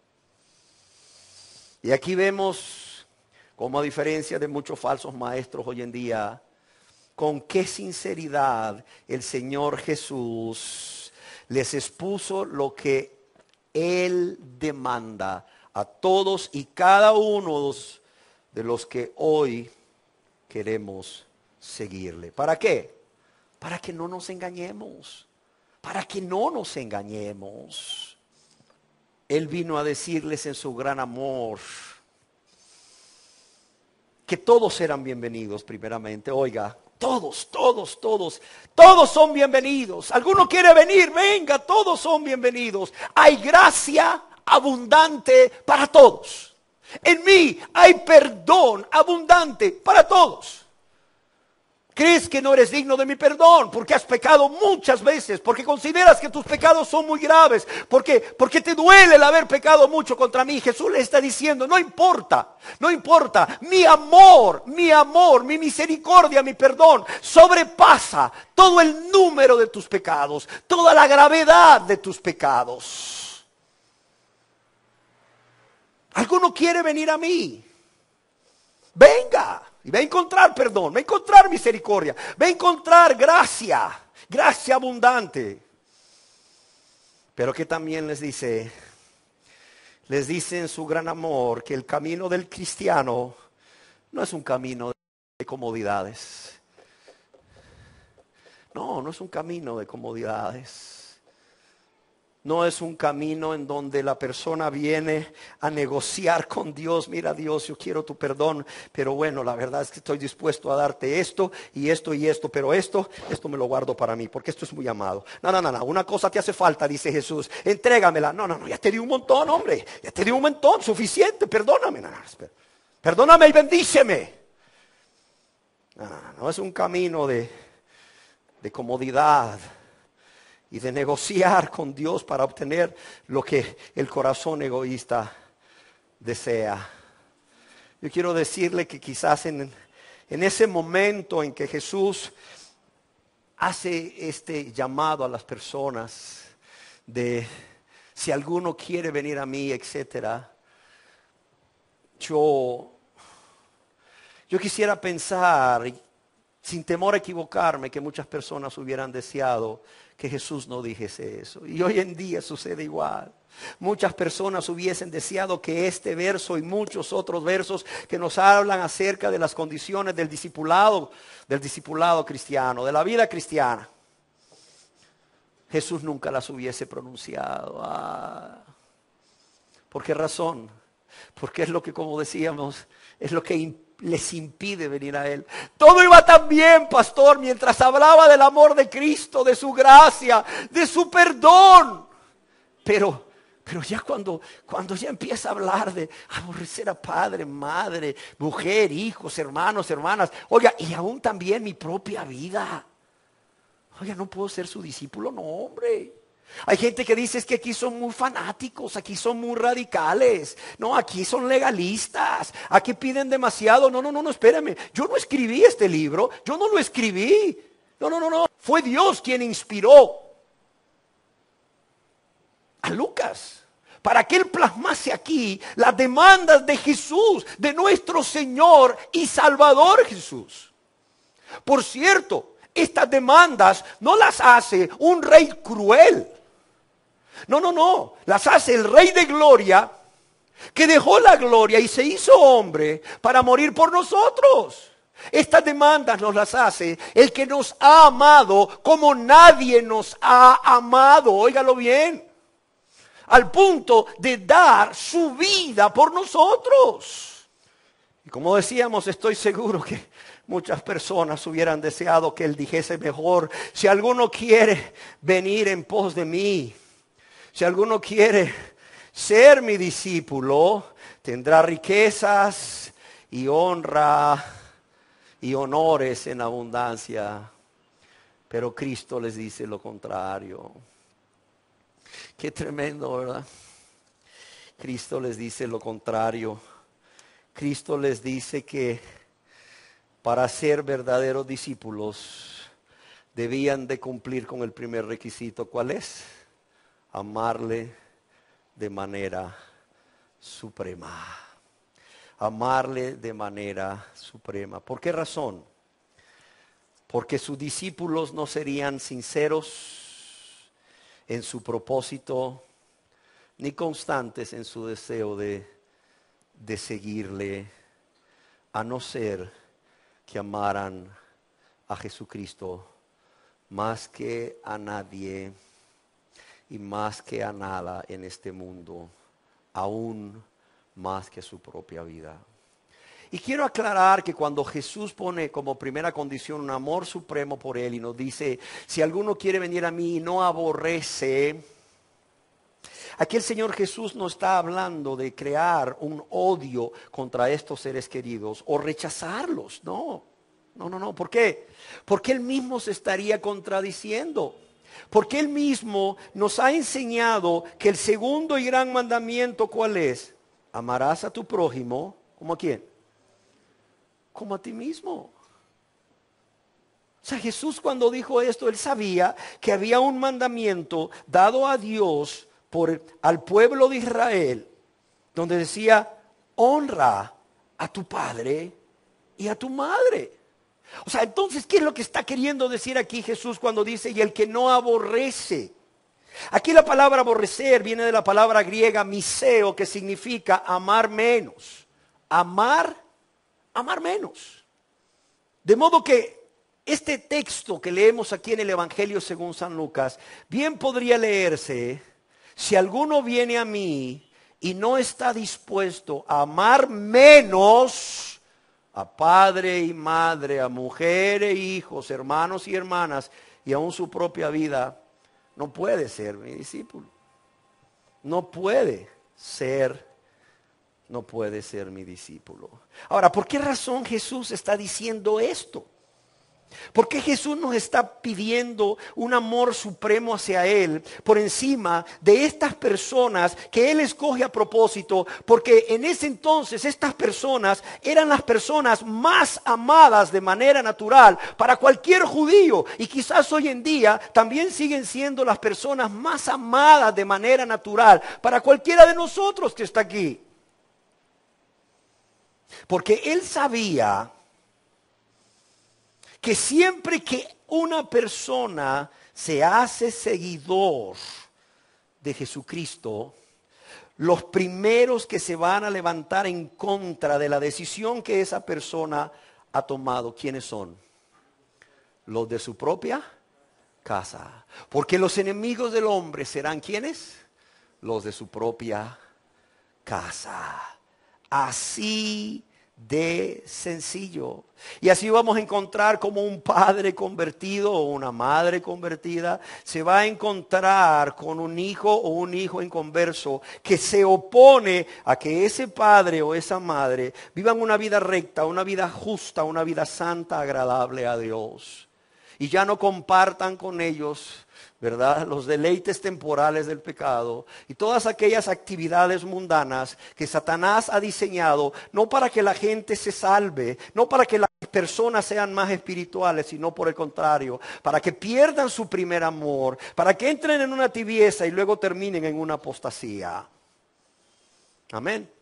Y aquí vemos cómo, a diferencia de muchos falsos maestros hoy en día, con qué sinceridad el Señor Jesús les expuso lo que Él demanda a todos y cada uno de los que hoy queremos seguirle. ¿Para qué? Para que no nos engañemos. Él vino a decirles en su gran amor que todos eran bienvenidos primeramente. Oiga, todos son bienvenidos. ¿Alguno quiere venir? Venga, todos son bienvenidos. Hay gracia abundante para todos. En mí hay perdón abundante para todos. ¿Crees que no eres digno de mi perdón? Porque has pecado muchas veces, porque consideras que tus pecados son muy graves, porque te duele el haber pecado mucho contra mí. Jesús le está diciendo: no importa, mi amor, mi misericordia, mi perdón sobrepasa todo el número de tus pecados, toda la gravedad de tus pecados. ¿Alguno quiere venir a mí? Venga. Y va a encontrar perdón, va a encontrar misericordia, va a encontrar gracia abundante. Pero que también les dice en su gran amor que el camino del cristiano no es un camino de comodidades. No es un camino de comodidades. No es un camino en donde la persona viene a negociar con Dios. Mira, Dios, yo quiero tu perdón, pero bueno, la verdad es que estoy dispuesto a darte esto y esto y esto, pero esto me lo guardo para mí, porque esto es muy amado. No, una cosa te hace falta, dice Jesús, entrégamela. No, ya te di un montón, hombre, ya te di un montón, suficiente, perdóname. Espera. Perdóname y bendíceme. No es un camino de comodidad y de negociar con Dios para obtener lo que el corazón egoísta desea. Yo quiero decirle que quizás en ese momento en que Jesús hace este llamado a las personas de si alguno quiere venir a mí, etcétera, yo quisiera pensar, sin temor a equivocarme, que muchas personas hubieran deseado que Jesús no dijese eso. Y hoy en día sucede igual. Muchas personas hubiesen deseado que este verso y muchos otros versos que nos hablan acerca de las condiciones del discipulado cristiano, de la vida cristiana, Jesús nunca las hubiese pronunciado. ¿Por qué razón? Porque es lo que, como decíamos, es lo que les impide venir a Él. Todo iba tan bien, pastor, mientras hablaba del amor de Cristo, de su gracia, de su perdón. Pero ya cuando ya empieza a hablar de aborrecer a padre, madre, mujer, hijos, hermanos, hermanas, oiga, y aún también mi propia vida. Oiga, ¿no puedo ser su discípulo? No, hombre. Hay gente que dice es que aquí son muy fanáticos, aquí son muy radicales, no, aquí son legalistas, aquí piden demasiado. No, espérame, yo no escribí este libro, yo no lo escribí. No, fue Dios quien inspiró a Lucas para que él plasmase aquí las demandas de Jesús, de nuestro Señor y Salvador Jesús. Por cierto, estas demandas no las hace un rey cruel. No, las hace el Rey de Gloria, que dejó la gloria y se hizo hombre para morir por nosotros. Estas demandas nos las hace el que nos ha amado como nadie nos ha amado, óigalo bien, al punto de dar su vida por nosotros. Y como decíamos, estoy seguro que muchas personas hubieran deseado que Él dijese mejor, si alguno quiere venir en pos de mí, si alguno quiere ser mi discípulo, tendrá riquezas y honra y honores en abundancia. Pero Cristo les dice lo contrario. Qué tremendo, ¿verdad? Cristo les dice lo contrario. Cristo les dice que para ser verdaderos discípulos debían de cumplir con el primer requisito. ¿Cuál es? Amarle de manera suprema. Amarle de manera suprema. ¿Por qué razón? Porque sus discípulos no serían sinceros en su propósito, ni constantes en su deseo de seguirle, a no ser que amaran a Jesucristo más que a nadie y más que a nada en este mundo, aún más que su propia vida. Y quiero aclarar que cuando Jesús pone como primera condición un amor supremo por Él y nos dice, si alguno quiere venir a mí y no aborrece, aquí el Señor Jesús no está hablando de crear un odio contra estos seres queridos o rechazarlos, no. ¿Por qué? Porque Él mismo se estaría contradiciendo. Porque Él mismo nos ha enseñado que el segundo y gran mandamiento, ¿cuál es? Amarás a tu prójimo, ¿como a quién? Como a ti mismo. O sea, Jesús cuando dijo esto, Él sabía que había un mandamiento dado a Dios al pueblo de Israel, donde decía, honra a tu padre y a tu madre. O sea, entonces, ¿qué es lo que está queriendo decir aquí Jesús cuando dice, y el que no aborrece? Aquí la palabra aborrecer viene de la palabra griega miseo, que significa amar menos. Amar menos. De modo que este texto que leemos aquí en el Evangelio según San Lucas, bien podría leerse Si alguno viene a mí y no está dispuesto a amar menos a padre y madre, a mujer e hijos, hermanos y hermanas, y aún su propia vida, no puede ser mi discípulo. No puede ser mi discípulo. Ahora, ¿por qué razón Jesús está diciendo esto? ¿Por qué Jesús nos está pidiendo un amor supremo hacia Él por encima de estas personas que Él escoge a propósito? Porque en ese entonces estas personas eran las personas más amadas de manera natural para cualquier judío. Y quizás hoy en día también siguen siendo las personas más amadas de manera natural para cualquiera de nosotros que está aquí. Porque Él sabía que siempre que una persona se hace seguidor de Jesucristo, los primeros que se van a levantar en contra de la decisión que esa persona ha tomado, ¿quiénes son? Los de su propia casa. Porque los enemigos del hombre serán ¿quiénes? Los de su propia casa. Así de sencillo. Y así vamos a encontrar como un padre convertido o una madre convertida se va a encontrar con un hijo o un hijo inconverso que se opone a que ese padre o esa madre vivan una vida recta, una vida justa, una vida santa, agradable a Dios. Y ya no compartan con ellos, ¿verdad?, los deleites temporales del pecado y todas aquellas actividades mundanas que Satanás ha diseñado, no para que la gente se salve, no para que las personas sean más espirituales, sino por el contrario, para que pierdan su primer amor, para que entren en una tibieza y luego terminen en una apostasía. Amén.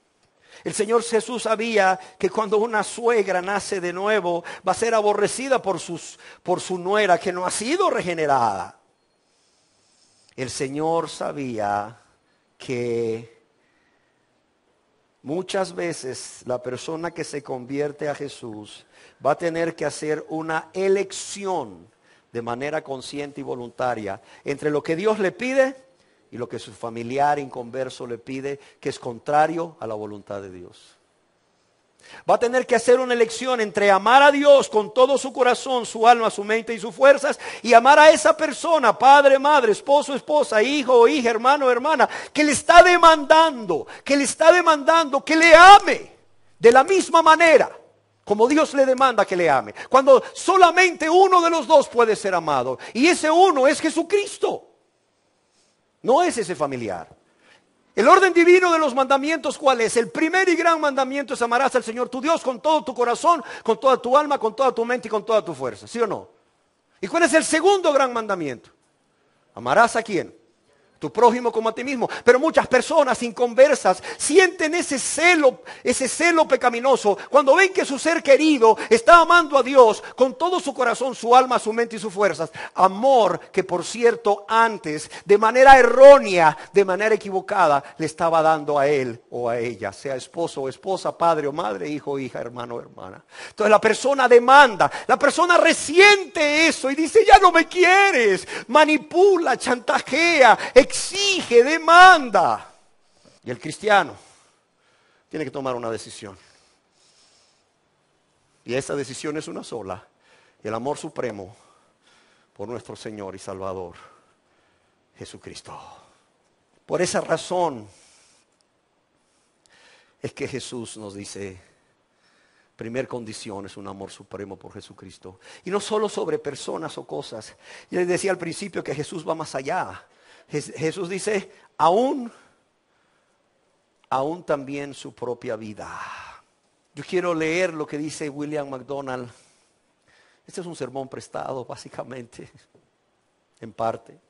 El Señor Jesús sabía que cuando una suegra nace de nuevo va a ser aborrecida por su nuera que no ha sido regenerada. El Señor sabía que muchas veces la persona que se convierte a Jesús va a tener que hacer una elección de manera consciente y voluntaria entre lo que Dios le pide y lo que su familiar inconverso le pide, que es contrario a la voluntad de Dios. Va a tener que hacer una elección entre amar a Dios con todo su corazón, su alma, su mente y sus fuerzas, y amar a esa persona, padre, madre, esposo, esposa, hijo o hija, hermano, hermana, que le está demandando que le ame de la misma manera como Dios le demanda que le ame. Cuando solamente uno de los dos puede ser amado, y ese uno es Jesucristo. No es ese familiar. El orden divino de los mandamientos, ¿cuál es? El primer y gran mandamiento es: amarás al Señor tu Dios con todo tu corazón, con toda tu alma, con toda tu mente y con toda tu fuerza. ¿Sí o no? ¿Y cuál es el segundo gran mandamiento? ¿Amarás a quién? Tu prójimo como a ti mismo. Pero muchas personas inconversas sienten ese celo pecaminoso cuando ven que su ser querido está amando a Dios con todo su corazón, su alma, su mente y sus fuerzas. Amor que, por cierto, antes, de manera errónea, de manera equivocada, le estaba dando a él o a ella, sea esposo o esposa, padre o madre, hijo o hija, hermano o hermana. Entonces la persona demanda, la persona resiente eso y dice: ya no me quieres. Manipula, chantajea, exige, demanda. Y el cristiano tiene que tomar una decisión. Y esa decisión es una sola: el amor supremo por nuestro Señor y Salvador Jesucristo. Por esa razón es que Jesús nos dice: primer condición es un amor supremo por Jesucristo. Y no solo sobre personas o cosas. Yo les decía al principio que Jesús va más allá. Jesús dice: aún también su propia vida. Yo quiero leer lo que dice William MacDonald. Este es un sermón prestado, básicamente, en parte.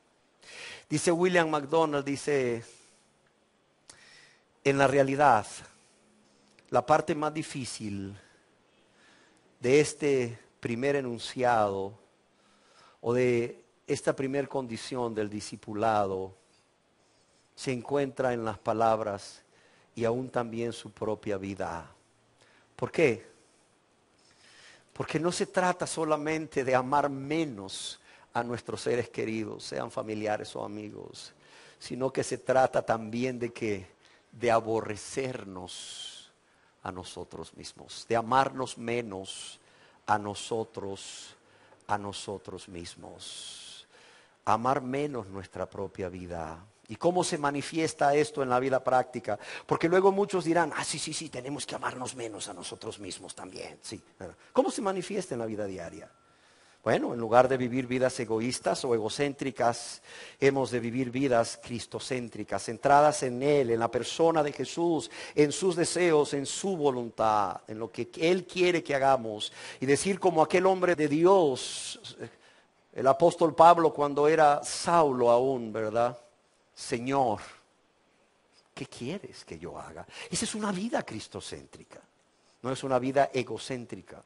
Dice William MacDonald, dice: en la realidad, la parte más difícil de este primer enunciado o de esta primera condición del discipulado se encuentra en las palabras: y aún también su propia vida. ¿Por qué? Porque no se trata solamente de amar menos a nuestros seres queridos, sean familiares o amigos, sino que se trata también de aborrecernos a nosotros mismos, de amarnos menos a nosotros mismos, amar menos nuestra propia vida. ¿Y cómo se manifiesta esto en la vida práctica? Porque luego muchos dirán, sí, tenemos que amarnos menos a nosotros mismos también. Sí, ¿cómo se manifiesta en la vida diaria? Bueno, en lugar de vivir vidas egoístas o egocéntricas, hemos de vivir vidas cristocéntricas, centradas en Él, en la persona de Jesús, en sus deseos, en su voluntad, en lo que Él quiere que hagamos. Y decir como aquel hombre de Dios, el apóstol Pablo cuando era Saulo aún, ¿verdad? Señor, ¿qué quieres que yo haga? Esa es una vida cristocéntrica, no es una vida egocéntrica.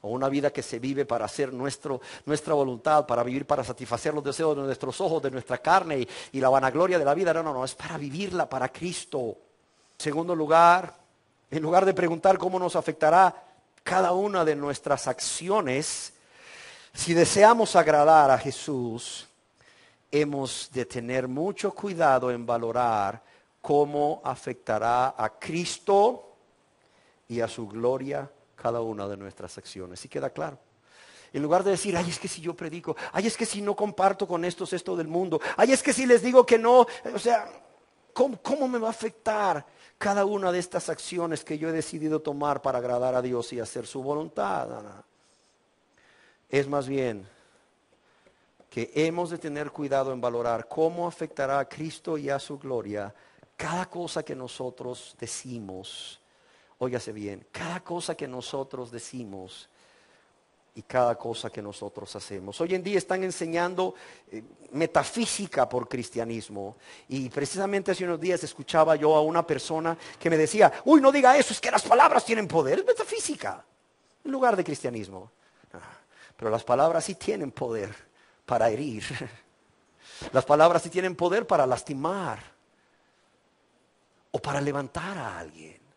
O una vida que se vive para hacer nuestra voluntad, para vivir para satisfacer los deseos de nuestros ojos, de nuestra carne y la vanagloria de la vida. No, es para vivirla para Cristo. En segundo lugar, en lugar de preguntar cómo nos afectará cada una de nuestras acciones, si deseamos agradar a Jesús, hemos de tener mucho cuidado en valorar cómo afectará a Cristo y a su gloria cada una de nuestras acciones. ¿Sí queda claro? En lugar de decir, es que si yo predico, es que si no comparto con estos esto del mundo, es que si les digo que no, o sea, ¿cómo me va a afectar cada una de estas acciones que yo he decidido tomar para agradar a Dios y hacer su voluntad? No. Es más bien que hemos de tener cuidado en valorar cómo afectará a Cristo y a su gloria cada cosa que nosotros decimos. Óigase bien, cada cosa que nosotros decimos y cada cosa que nosotros hacemos. Hoy en día están enseñando metafísica por cristianismo. Y precisamente hace unos días escuchaba yo a una persona que me decía, no diga eso, es que las palabras tienen poder. Es metafísica, en lugar de cristianismo. Pero las palabras sí tienen poder para herir. Las palabras sí tienen poder para lastimar. O para levantar a alguien.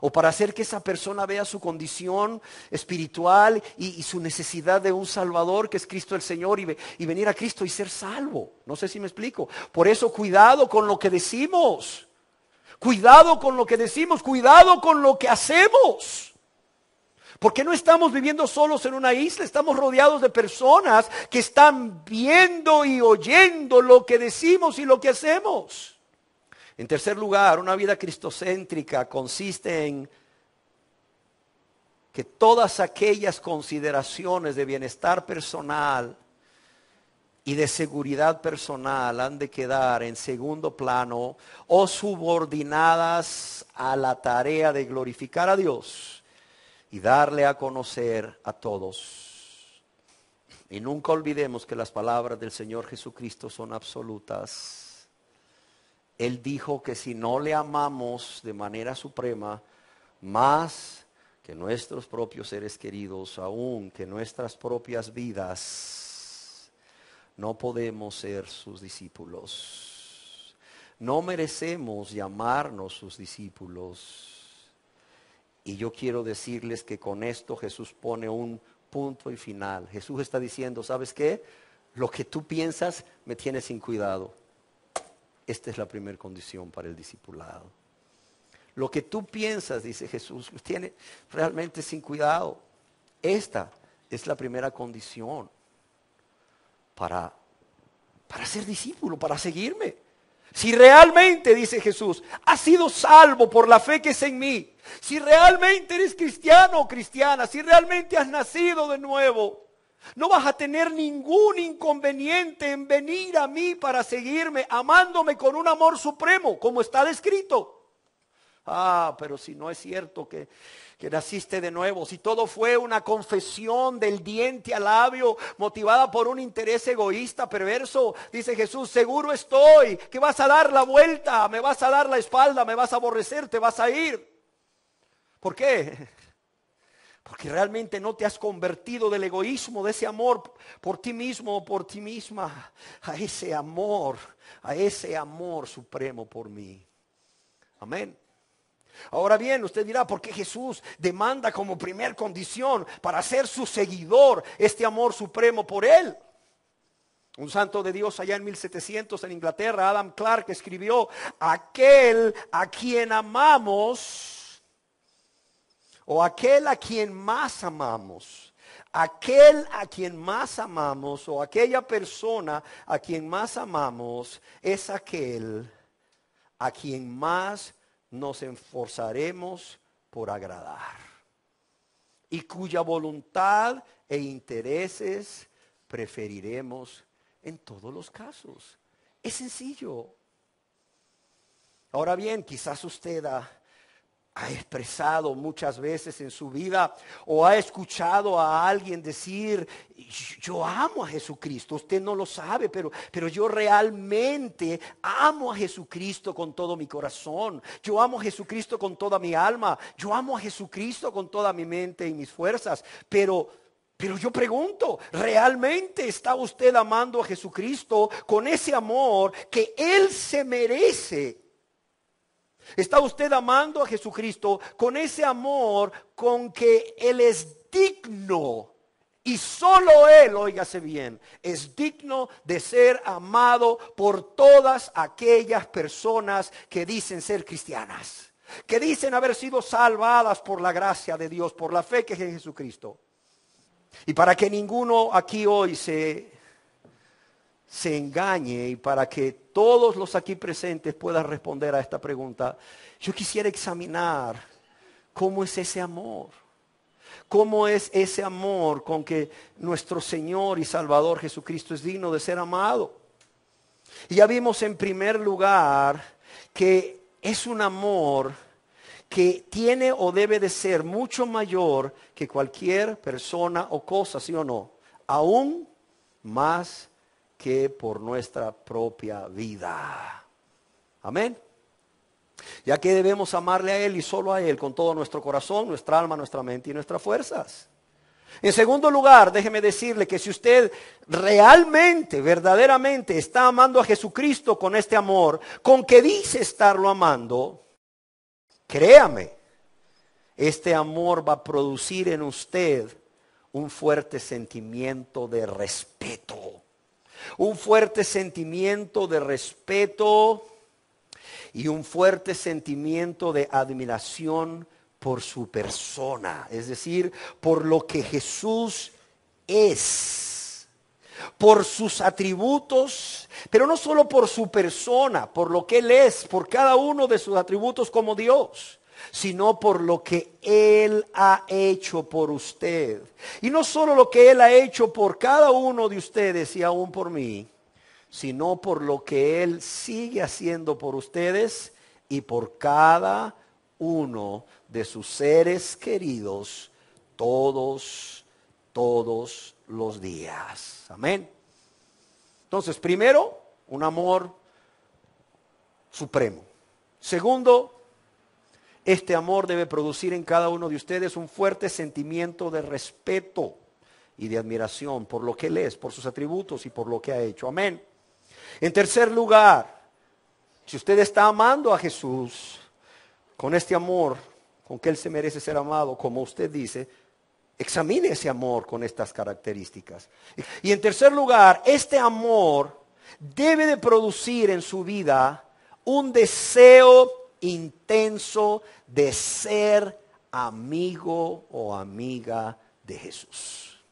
O para hacer que esa persona vea su condición espiritual y su necesidad de un Salvador que es Cristo el Señor y venir a Cristo y ser salvo. No sé si me explico. Por eso cuidado con lo que decimos. Cuidado con lo que decimos. Cuidado con lo que hacemos. Porque no estamos viviendo solos en una isla. Estamos rodeados de personas que están viendo y oyendo lo que decimos y lo que hacemos. En tercer lugar, una vida cristocéntrica consiste en que todas aquellas consideraciones de bienestar personal y de seguridad personal han de quedar en segundo plano o subordinadas a la tarea de glorificar a Dios y darle a conocer a todos. Y nunca olvidemos que las palabras del Señor Jesucristo son absolutas. Él dijo que si no le amamos de manera suprema, más que nuestros propios seres queridos, aún que nuestras propias vidas, no podemos ser sus discípulos. No merecemos llamarnos sus discípulos. Y yo quiero decirles que con esto Jesús pone un punto y final. Jesús está diciendo, ¿sabes qué? Lo que tú piensas me tiene sin cuidado. Esta es la primera condición para el discipulado. Lo que tú piensas, dice Jesús, tiene realmente sin cuidado. Esta es la primera condición para ser discípulo, para seguirme. Si realmente, dice Jesús, has sido salvo por la fe que es en mí, si realmente eres cristiano o cristiana, si realmente has nacido de nuevo, no vas a tener ningún inconveniente en venir a mí para seguirme, amándome con un amor supremo, como está descrito. Pero si no es cierto que naciste de nuevo, si todo fue una confesión del diente al labio, motivada por un interés egoísta, perverso, dice Jesús, seguro estoy que vas a dar la vuelta, me vas a dar la espalda, me vas a aborrecer, te vas a ir. ¿Por qué? Porque realmente no te has convertido del egoísmo, de ese amor por ti mismo o por ti misma, a ese amor supremo por mí. Amén. Ahora bien, usted dirá, ¿por qué Jesús demanda como primer condición para ser su seguidor este amor supremo por Él? Un santo de Dios allá en 1700 en Inglaterra, Adam Clarke, escribió: aquel a quien amamos, o aquel a quien más amamos, aquel a quien más amamos, o aquella persona a quien más amamos, es aquel a quien más nos esforzaremos por agradar, y cuya voluntad e intereses preferiremos en todos los casos. Es sencillo. Ahora bien, quizás usted ha expresado muchas veces en su vida, o ha escuchado a alguien decir: yo amo a Jesucristo. Usted no lo sabe, pero yo realmente amo a Jesucristo con todo mi corazón. Yo amo a Jesucristo con toda mi alma. Yo amo a Jesucristo con toda mi mente y mis fuerzas. Pero yo pregunto, ¿realmente está usted amando a Jesucristo con ese amor que Él se merece? ¿Está usted amando a Jesucristo con ese amor con que Él es digno? Y solo Él, óigase bien, es digno de ser amado por todas aquellas personas que dicen ser cristianas, que dicen haber sido salvadas por la gracia de Dios, por la fe que es en Jesucristo. Y para que ninguno aquí hoy se engañe, y para que todos los aquí presentes puedan responder a esta pregunta, yo quisiera examinar cómo es ese amor. ¿Cómo es ese amor con que nuestro Señor y Salvador Jesucristo es digno de ser amado? Y ya vimos en primer lugar que es un amor que tiene o debe de ser mucho mayor que cualquier persona o cosa, ¿sí o no? Aún más que por nuestra propia vida. Amén. Ya que debemos amarle a Él y solo a Él con todo nuestro corazón, nuestra alma, nuestra mente y nuestras fuerzas. En segundo lugar, déjeme decirle que si usted realmente, verdaderamente está amando a Jesucristo con este amor, con que dice estarlo amando, créame, este amor va a producir en usted un fuerte sentimiento de respeto. Un fuerte sentimiento de respeto y un fuerte sentimiento de admiración por su persona, es decir, por lo que Jesús es, por sus atributos, pero no solo por su persona, por lo que Él es, por cada uno de sus atributos como Dios, sino por lo que Él ha hecho por usted. Y no solo lo que Él ha hecho por cada uno de ustedes y aún por mí, sino por lo que Él sigue haciendo por ustedes y por cada uno de sus seres queridos todos los días. Amén. Entonces, primero, un amor supremo. Segundo, este amor debe producir en cada uno de ustedes un fuerte sentimiento de respeto y de admiración por lo que Él es, por sus atributos y por lo que ha hecho. Amén. En tercer lugar, si usted está amando a Jesús con este amor, con que Él se merece ser amado, como usted dice, examine ese amor con estas características. Y en tercer lugar, este amor debe de producir en su vida un deseo intenso de ser amigo o amiga de Jesús.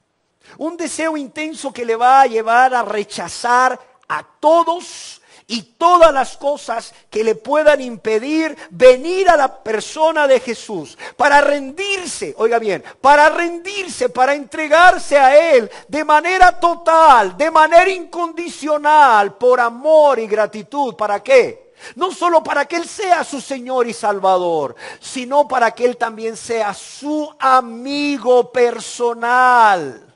Un deseo intenso que le va a llevar a rechazar a todos y todas las cosas que le puedan impedir venir a la persona de Jesús, para rendirse, oiga bien, para rendirse, para entregarse a Él de manera total, de manera incondicional, por amor y gratitud. ¿Para qué? No solo para que Él sea su Señor y Salvador, sino para que Él también sea su amigo personal.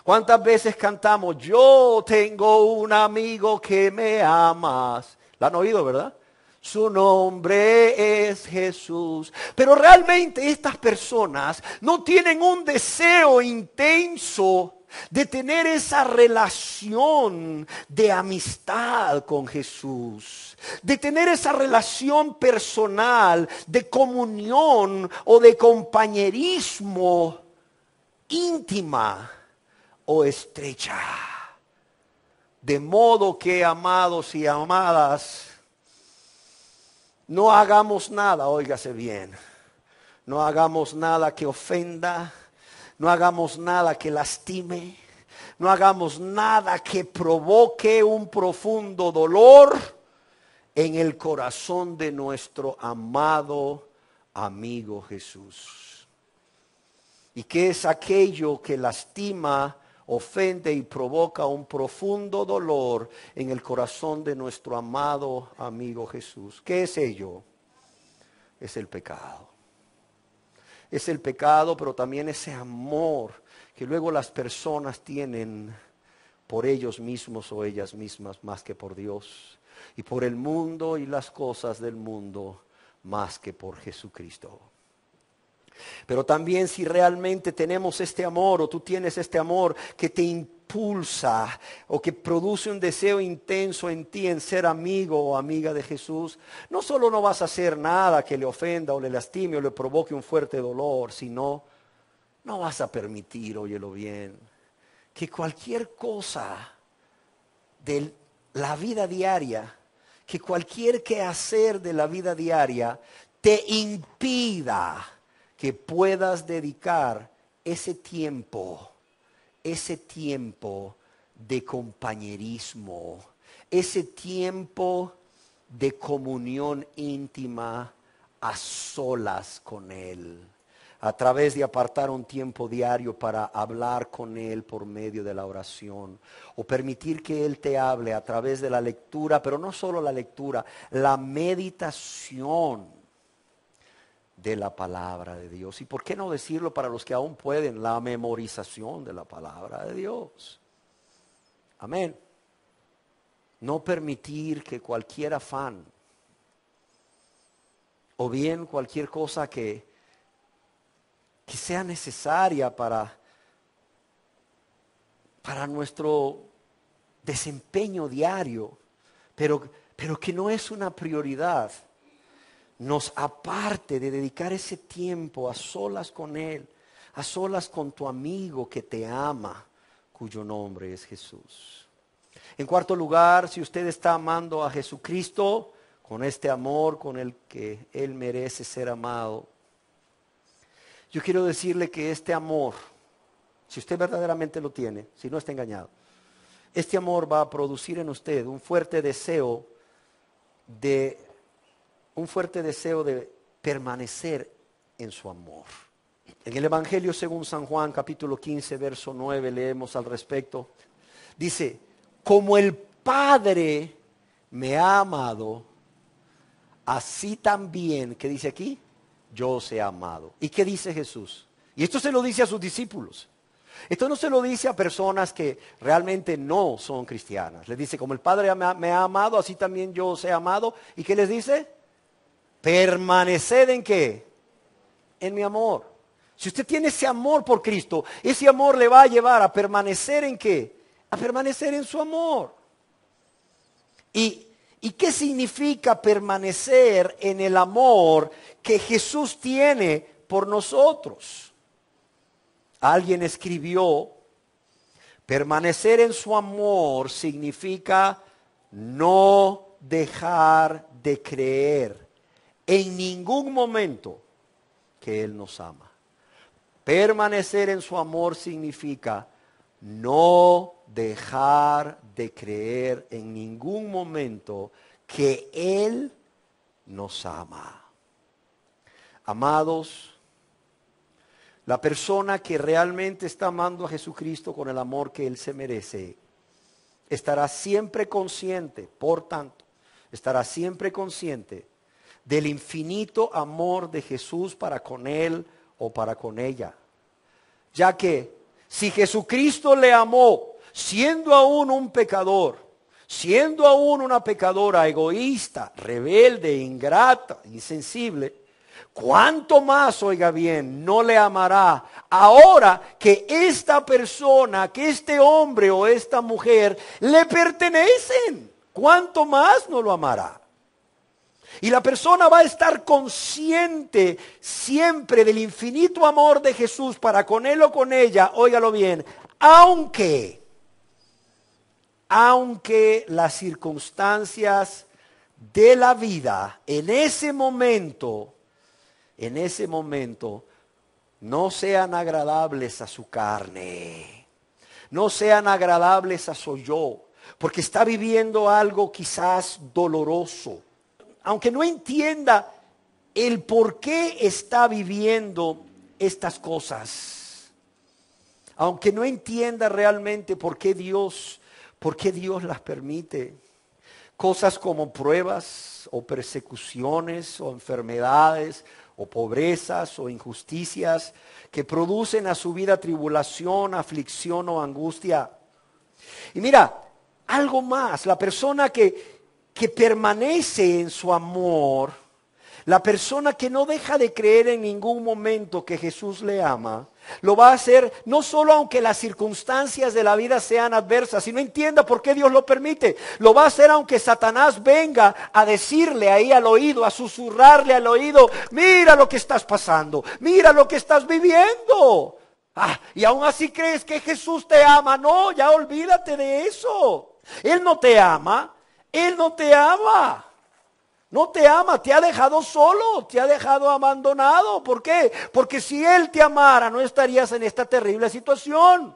¿Cuántas veces cantamos: yo tengo un amigo que me amas? ¿La han oído, verdad? Su nombre es Jesús. Pero realmente estas personas no tienen un deseo intenso de tener esa relación de amistad con Jesús, de tener esa relación personal, de comunión o de compañerismo íntima o estrecha. De modo que, amados y amadas, no hagamos nada, óigase bien, no hagamos nada que ofenda, no hagamos nada que lastime, no hagamos nada que provoque un profundo dolor en el corazón de nuestro amado amigo Jesús. ¿Y qué es aquello que lastima, ofende y provoca un profundo dolor en el corazón de nuestro amado amigo Jesús? ¿Qué es ello? Es el pecado. Es el pecado, pero también ese amor que luego las personas tienen por ellos mismos o ellas mismas más que por Dios, y por el mundo y las cosas del mundo más que por Jesucristo. Pero también si realmente tenemos este amor, o tú tienes este amor que te impulsa o que produce un deseo intenso en ti en ser amigo o amiga de Jesús, no solo no vas a hacer nada que le ofenda o le lastime o le provoque un fuerte dolor, sino no vas a permitir, óyelo bien, que cualquier cosa de la vida diaria, que cualquier quehacer de la vida diaria te impida que puedas dedicar ese tiempo de compañerismo, ese tiempo de comunión íntima a solas con Él, a través de apartar un tiempo diario para hablar con Él por medio de la oración, o permitir que Él te hable a través de la lectura, pero no solo la lectura, la meditación de la palabra de Dios. Y por qué no decirlo para los que aún pueden, la memorización de la palabra de Dios. Amén. No permitir que cualquier afán o bien cualquier cosa que sea necesaria para nuestro desempeño diario, pero que no es una prioridad, nos aparte de dedicar ese tiempo a solas con Él, a solas con tu amigo que te ama, cuyo nombre es Jesús. En cuarto lugar, si usted está amando a Jesucristo con este amor con el que Él merece ser amado, yo quiero decirle que este amor, si usted verdaderamente lo tiene, si no está engañado, este amor va a producir en usted un fuerte deseo de permanecer en su amor. En el Evangelio según San Juan, capítulo 15, verso 9, leemos al respecto. Dice, como el Padre me ha amado, así también, ¿qué dice aquí? Yo os he amado. ¿Y qué dice Jesús? Y esto se lo dice a sus discípulos. Esto no se lo dice a personas que realmente no son cristianas. Les dice, como el Padre me ha amado, así también yo os he amado. ¿Y qué les dice? Permaneced ¿en qué? En mi amor. Si usted tiene ese amor por Cristo, ese amor le va a llevar a permanecer ¿en qué? A permanecer en su amor. ¿Y qué significa permanecer en el amor que Jesús tiene por nosotros? Alguien escribió, permanecer en su amor significa no dejar de creer en ningún momento que Él nos ama. Permanecer en su amor significa no dejar de creer en ningún momento que Él nos ama. Amados, la persona que realmente está amando a Jesucristo con el amor que Él se merece, estará siempre consciente, por tanto, estará siempre consciente del infinito amor de Jesús para con él o para con ella. Ya que si Jesucristo le amó siendo aún un pecador, siendo aún una pecadora egoísta, rebelde, ingrata, insensible, ¿cuánto más, oiga bien, no le amará ahora que esta persona, que este hombre o esta mujer le pertenecen? ¿Cuánto más no lo amará? Y la persona va a estar consciente siempre del infinito amor de Jesús para con él o con ella, óigalo bien, aunque aunque las circunstancias de la vida en ese momento no sean agradables a su carne, no sean agradables a su yo, porque está viviendo algo quizás doloroso. Aunque no entienda el por qué está viviendo estas cosas, aunque no entienda realmente por qué Dios las permite. Cosas como pruebas o persecuciones o enfermedades o pobrezas o injusticias que producen a su vida tribulación, aflicción o angustia. Y mira, algo más, la persona que permanece en su amor, la persona que no deja de creer en ningún momento que Jesús le ama, lo va a hacer no solo aunque las circunstancias de la vida sean adversas y no entienda por qué Dios lo permite. Lo va a hacer aunque Satanás venga a decirle ahí al oído, a susurrarle al oído: mira lo que estás pasando, mira lo que estás viviendo. Y aún así crees que Jesús te ama. No, ya olvídate de eso. Él no te ama, Él no te ama. No te ama, te ha dejado solo, te ha dejado abandonado. ¿Por qué? Porque si Él te amara, no estarías en esta terrible situación.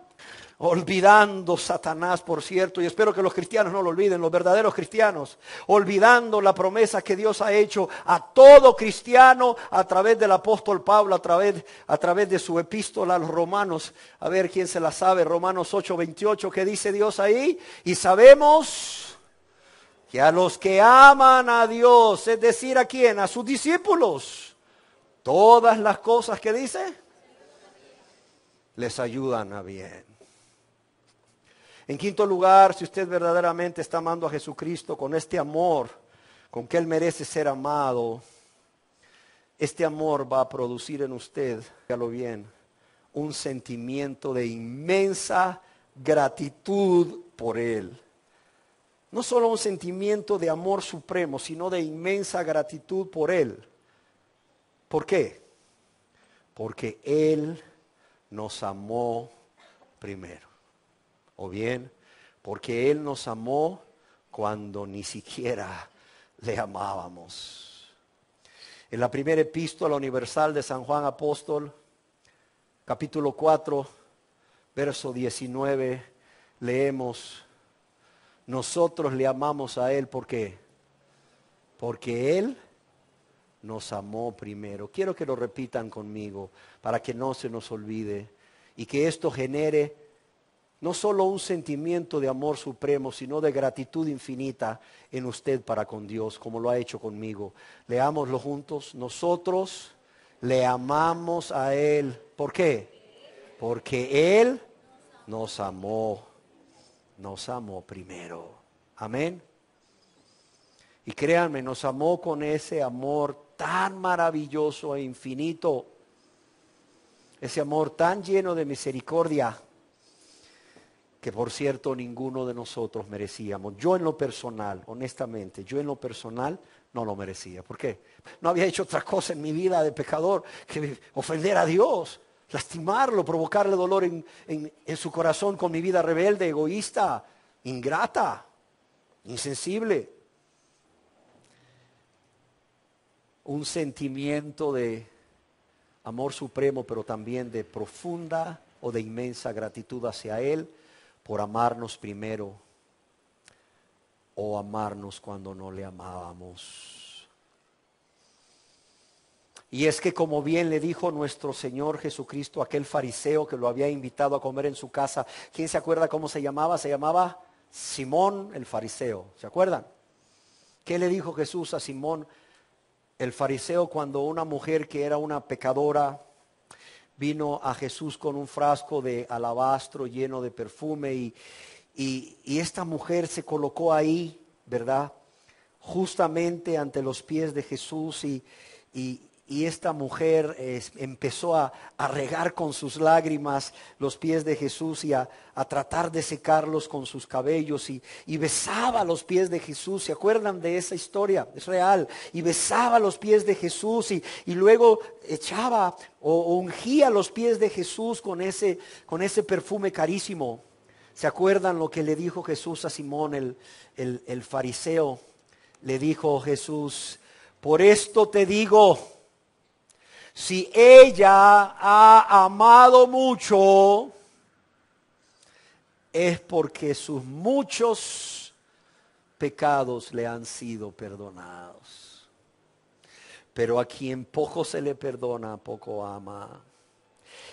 Olvidando Satanás, por cierto, y espero que los cristianos no lo olviden, los verdaderos cristianos, olvidando la promesa que Dios ha hecho a todo cristiano a través del apóstol Pablo, a través de su epístola a los romanos. A ver quién se la sabe, Romanos 8:28, ¿qué dice Dios ahí? Y sabemos que a los que aman a Dios, es decir, ¿a quién? A sus discípulos, todas las cosas que dice, les ayudan a bien. En quinto lugar, si usted verdaderamente está amando a Jesucristo con este amor, con que Él merece ser amado, este amor va a producir en usted, dígalo bien, un sentimiento de inmensa gratitud por Él. No solo un sentimiento de amor supremo, sino de inmensa gratitud por Él. ¿Por qué? Porque Él nos amó primero. O bien, porque Él nos amó cuando ni siquiera le amábamos. En la primera epístola universal de San Juan Apóstol, capítulo 4, verso 19, leemos: nosotros le amamos a Él, ¿por qué? Porque Él nos amó primero. Quiero que lo repitan conmigo para que no se nos olvide y que esto genere no solo un sentimiento de amor supremo, sino de gratitud infinita en usted para con Dios, como lo ha hecho conmigo. Leámoslo juntos. Nosotros le amamos a Él. ¿Por qué? Porque Él nos amó primero. Amén. Y créanme, nos amó con ese amor tan maravilloso e infinito, ese amor tan lleno de misericordia, que por cierto ninguno de nosotros merecíamos. Yo en lo personal, honestamente, no lo merecía. ¿Por qué? No había hecho otra cosa en mi vida de pecador que ofender a Dios, lastimarlo, provocarle dolor en su corazón con mi vida rebelde, egoísta, ingrata, insensible. Un sentimiento de amor supremo, pero también de profunda o de inmensa gratitud hacia Él por amarnos primero o amarnos cuando no le amábamos. Y es que, como bien le dijo nuestro Señor Jesucristo a aquel fariseo que lo había invitado a comer en su casa, ¿quién se acuerda cómo se llamaba? Se llamaba Simón el fariseo. ¿Se acuerdan? ¿Qué le dijo Jesús a Simón el fariseo cuando una mujer que era una pecadora vino a Jesús con un frasco de alabastro lleno de perfume y esta mujer se colocó ahí, ¿verdad? Justamente ante los pies de Jesús y esta mujer empezó a regar con sus lágrimas los pies de Jesús y a tratar de secarlos con sus cabellos y besaba los pies de Jesús. ¿Se acuerdan de esa historia? Es real. Y besaba los pies de Jesús y luego echaba o ungía los pies de Jesús con ese perfume carísimo. ¿Se acuerdan lo que le dijo Jesús a Simón el fariseo? Le dijo Jesús, por esto te digo, si ella ha amado mucho, es porque sus muchos pecados le han sido perdonados. Pero a quien poco se le perdona, poco ama.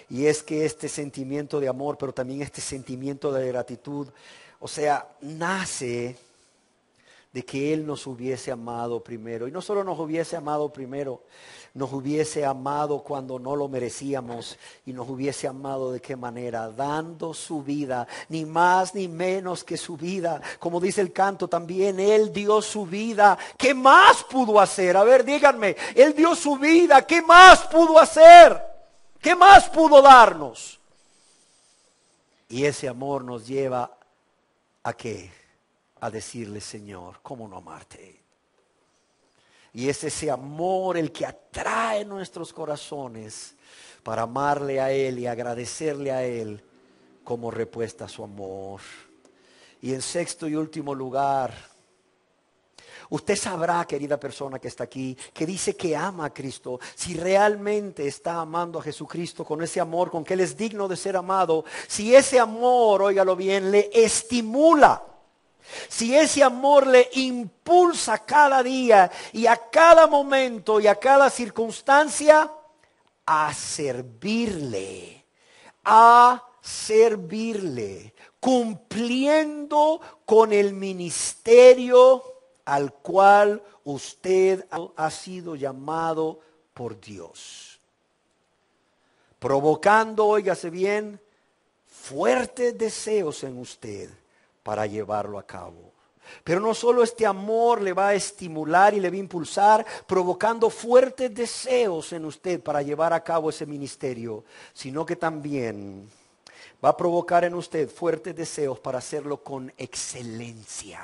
Y es que este sentimiento de amor, pero también este sentimiento de gratitud, o sea, nace de que Él nos hubiese amado primero. Y no solo nos hubiese amado primero, nos hubiese amado cuando no lo merecíamos. Y nos hubiese amado ¿de qué manera? Dando su vida, ni más ni menos que su vida. Como dice el canto también, Él dio su vida. ¿Qué más pudo hacer? A ver, díganme, Él dio su vida. ¿Qué más pudo hacer? ¿Qué más pudo darnos? Y ese amor nos lleva ¿a qué? A decirle, Señor, ¿cómo no amarte? Y es ese amor el que atrae nuestros corazones para amarle a Él y agradecerle a Él como respuesta a su amor. Y en sexto y último lugar, usted sabrá, querida persona que está aquí, que dice que ama a Cristo, si realmente está amando a Jesucristo con ese amor con que Él es digno de ser amado, si ese amor, óigalo bien, le estimula, si ese amor le impulsa cada día y a cada momento y a cada circunstancia a servirle, cumpliendo con el ministerio al cual usted ha sido llamado por Dios, provocando, óigase bien, fuertes deseos en usted para llevarlo a cabo. Pero no solo este amor le va a estimular y le va a impulsar, provocando fuertes deseos en usted para llevar a cabo ese ministerio, sino que también va a provocar en usted fuertes deseos para hacerlo con excelencia.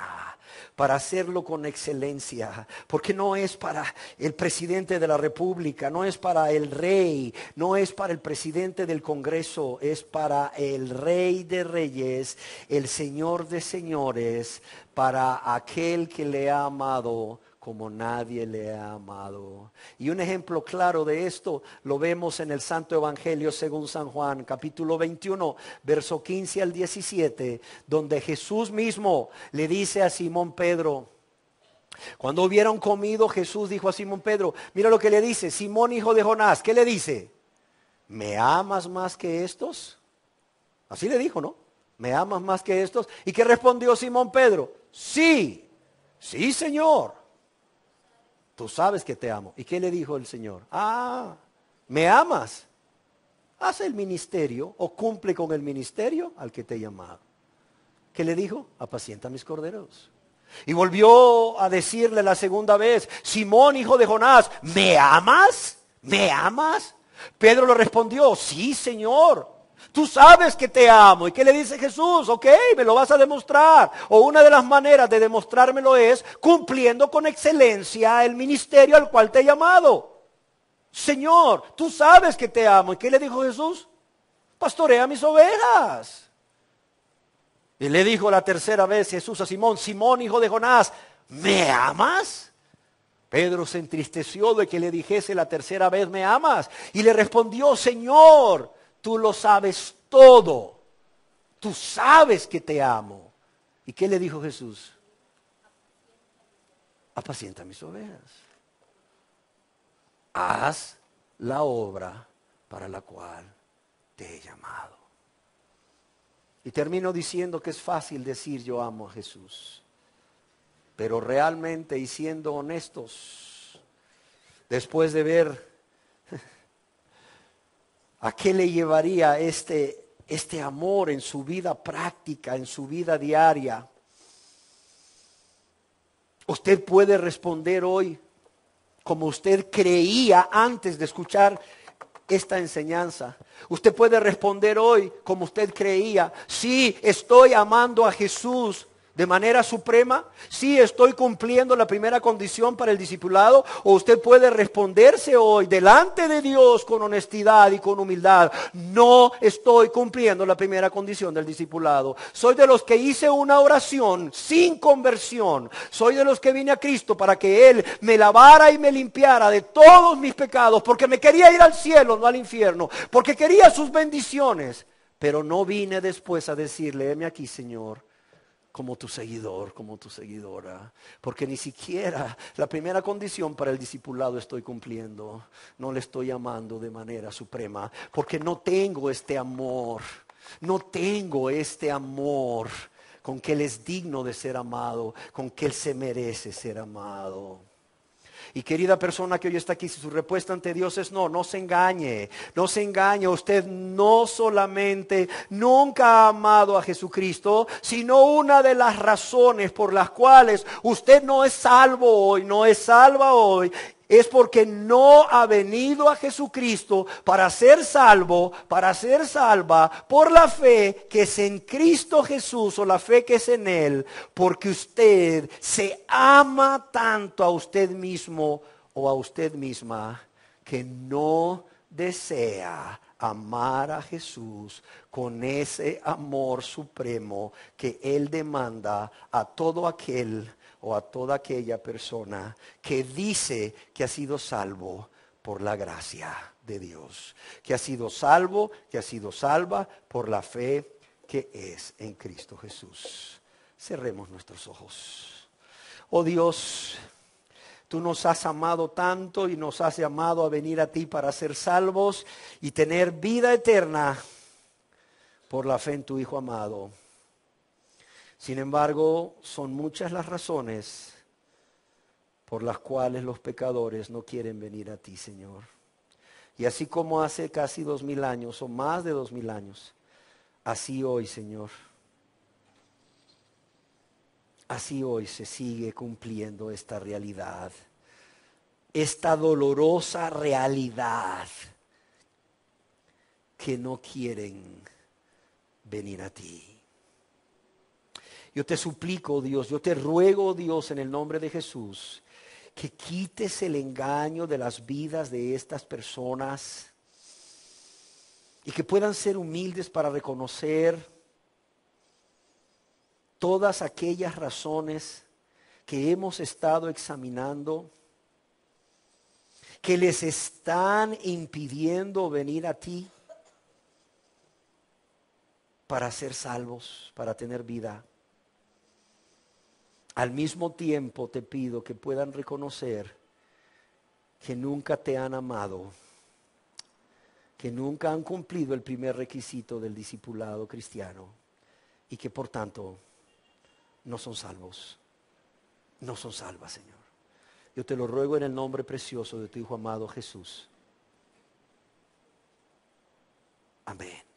Para hacerlo con excelencia. Porque no es para el presidente de la República, no es para el rey, no es para el presidente del Congreso, es para el Rey de Reyes, el Señor de Señores, para aquel que le ha amado como nadie le ha amado. Y un ejemplo claro de esto lo vemos en el Santo Evangelio según San Juan, capítulo 21, verso 15 al 17, donde Jesús mismo le dice a Simón Pedro, cuando hubieron comido, Jesús dijo a Simón Pedro, mira lo que le dice, Simón hijo de Jonás, ¿qué le dice? ¿Me amas más que estos? Así le dijo, ¿no? ¿Me amas más que estos? ¿Y qué respondió Simón Pedro? Sí, sí, Señor. Tú sabes que te amo. ¿Y qué le dijo el Señor? ¿Me amas? Haz el ministerio o cumple con el ministerio al que te he llamado. ¿Qué le dijo? Apacienta mis corderos. Y volvió a decirle la segunda vez, Simón, hijo de Jonás, ¿me amas? ¿Me amas? Pedro le respondió, sí, Señor. Tú sabes que te amo. ¿Y qué le dice Jesús? Ok, me lo vas a demostrar. O una de las maneras de demostrármelo es cumpliendo con excelencia el ministerio al cual te he llamado. Señor, tú sabes que te amo. ¿Y qué le dijo Jesús? Pastorea mis ovejas. Y le dijo la tercera vez Jesús a Simón, Simón, hijo de Jonás, ¿me amas? Pedro se entristeció de que le dijese la tercera vez, ¿me amas? Y le respondió, Señor, tú lo sabes todo. Tú sabes que te amo. ¿Y qué le dijo Jesús? Apacienta mis ovejas. Haz la obra para la cual te he llamado. Y termino diciendo que es fácil decir yo amo a Jesús. Pero realmente, y siendo honestos, después de ver ¿a qué le llevaría este amor en su vida práctica, en su vida diaria? Usted puede responder hoy como usted creía antes de escuchar esta enseñanza. Usted puede responder hoy como usted creía, sí, estoy amando a Jesús de manera suprema? Sí, estoy cumpliendo la primera condición para el discipulado. O usted puede responderse hoy delante de Dios con honestidad y con humildad: no estoy cumpliendo la primera condición del discipulado. Soy de los que hice una oración sin conversión. Soy de los que vine a Cristo para que Él me lavara y me limpiara de todos mis pecados, porque me quería ir al cielo, no al infierno, porque quería sus bendiciones. Pero no vine después a decirle: heme aquí, Señor, como tu seguidor, como tu seguidora, porque ni siquiera la primera condición para el discipulado estoy cumpliendo. No le estoy amando de manera suprema, porque no tengo este amor, no tengo este amor con que Él es digno de ser amado, con que Él se merece ser amado. Y querida persona que hoy está aquí, si su respuesta ante Dios es no, no se engañe, no se engañe. Usted no solamente nunca ha amado a Jesucristo, sino una de las razones por las cuales usted no es salvo hoy, no es salva hoy, es porque no ha venido a Jesucristo para ser salvo, para ser salva por la fe que es en Cristo Jesús, o la fe que es en Él, porque usted se ama tanto a usted mismo o a usted misma que no desea amar a Jesús con ese amor supremo que Él demanda a todo aquel o a toda aquella persona que dice que ha sido salvo por la gracia de Dios, que ha sido salvo, que ha sido salva por la fe que es en Cristo Jesús. Cerremos nuestros ojos. Oh Dios, tú nos has amado tanto y nos has llamado a venir a ti para ser salvos y tener vida eterna por la fe en tu Hijo amado. Sin embargo, son muchas las razones por las cuales los pecadores no quieren venir a ti, Señor. Y así como hace casi 2000 años o más de 2000 años, así hoy, Señor, así hoy se sigue cumpliendo esta realidad, esta dolorosa realidad, que no quieren venir a ti. Yo te suplico, Dios, yo te ruego, Dios, en el nombre de Jesús, que quites el engaño de las vidas de estas personas y que puedan ser humildes para reconocer todas aquellas razones que hemos estado examinando, que les están impidiendo venir a ti para ser salvos, para tener vida. Al mismo tiempo te pido que puedan reconocer que nunca te han amado, que nunca han cumplido el primer requisito del discipulado cristiano y que por tanto no son salvos, no son salvas, Señor. Yo te lo ruego en el nombre precioso de tu Hijo amado Jesús. Amén.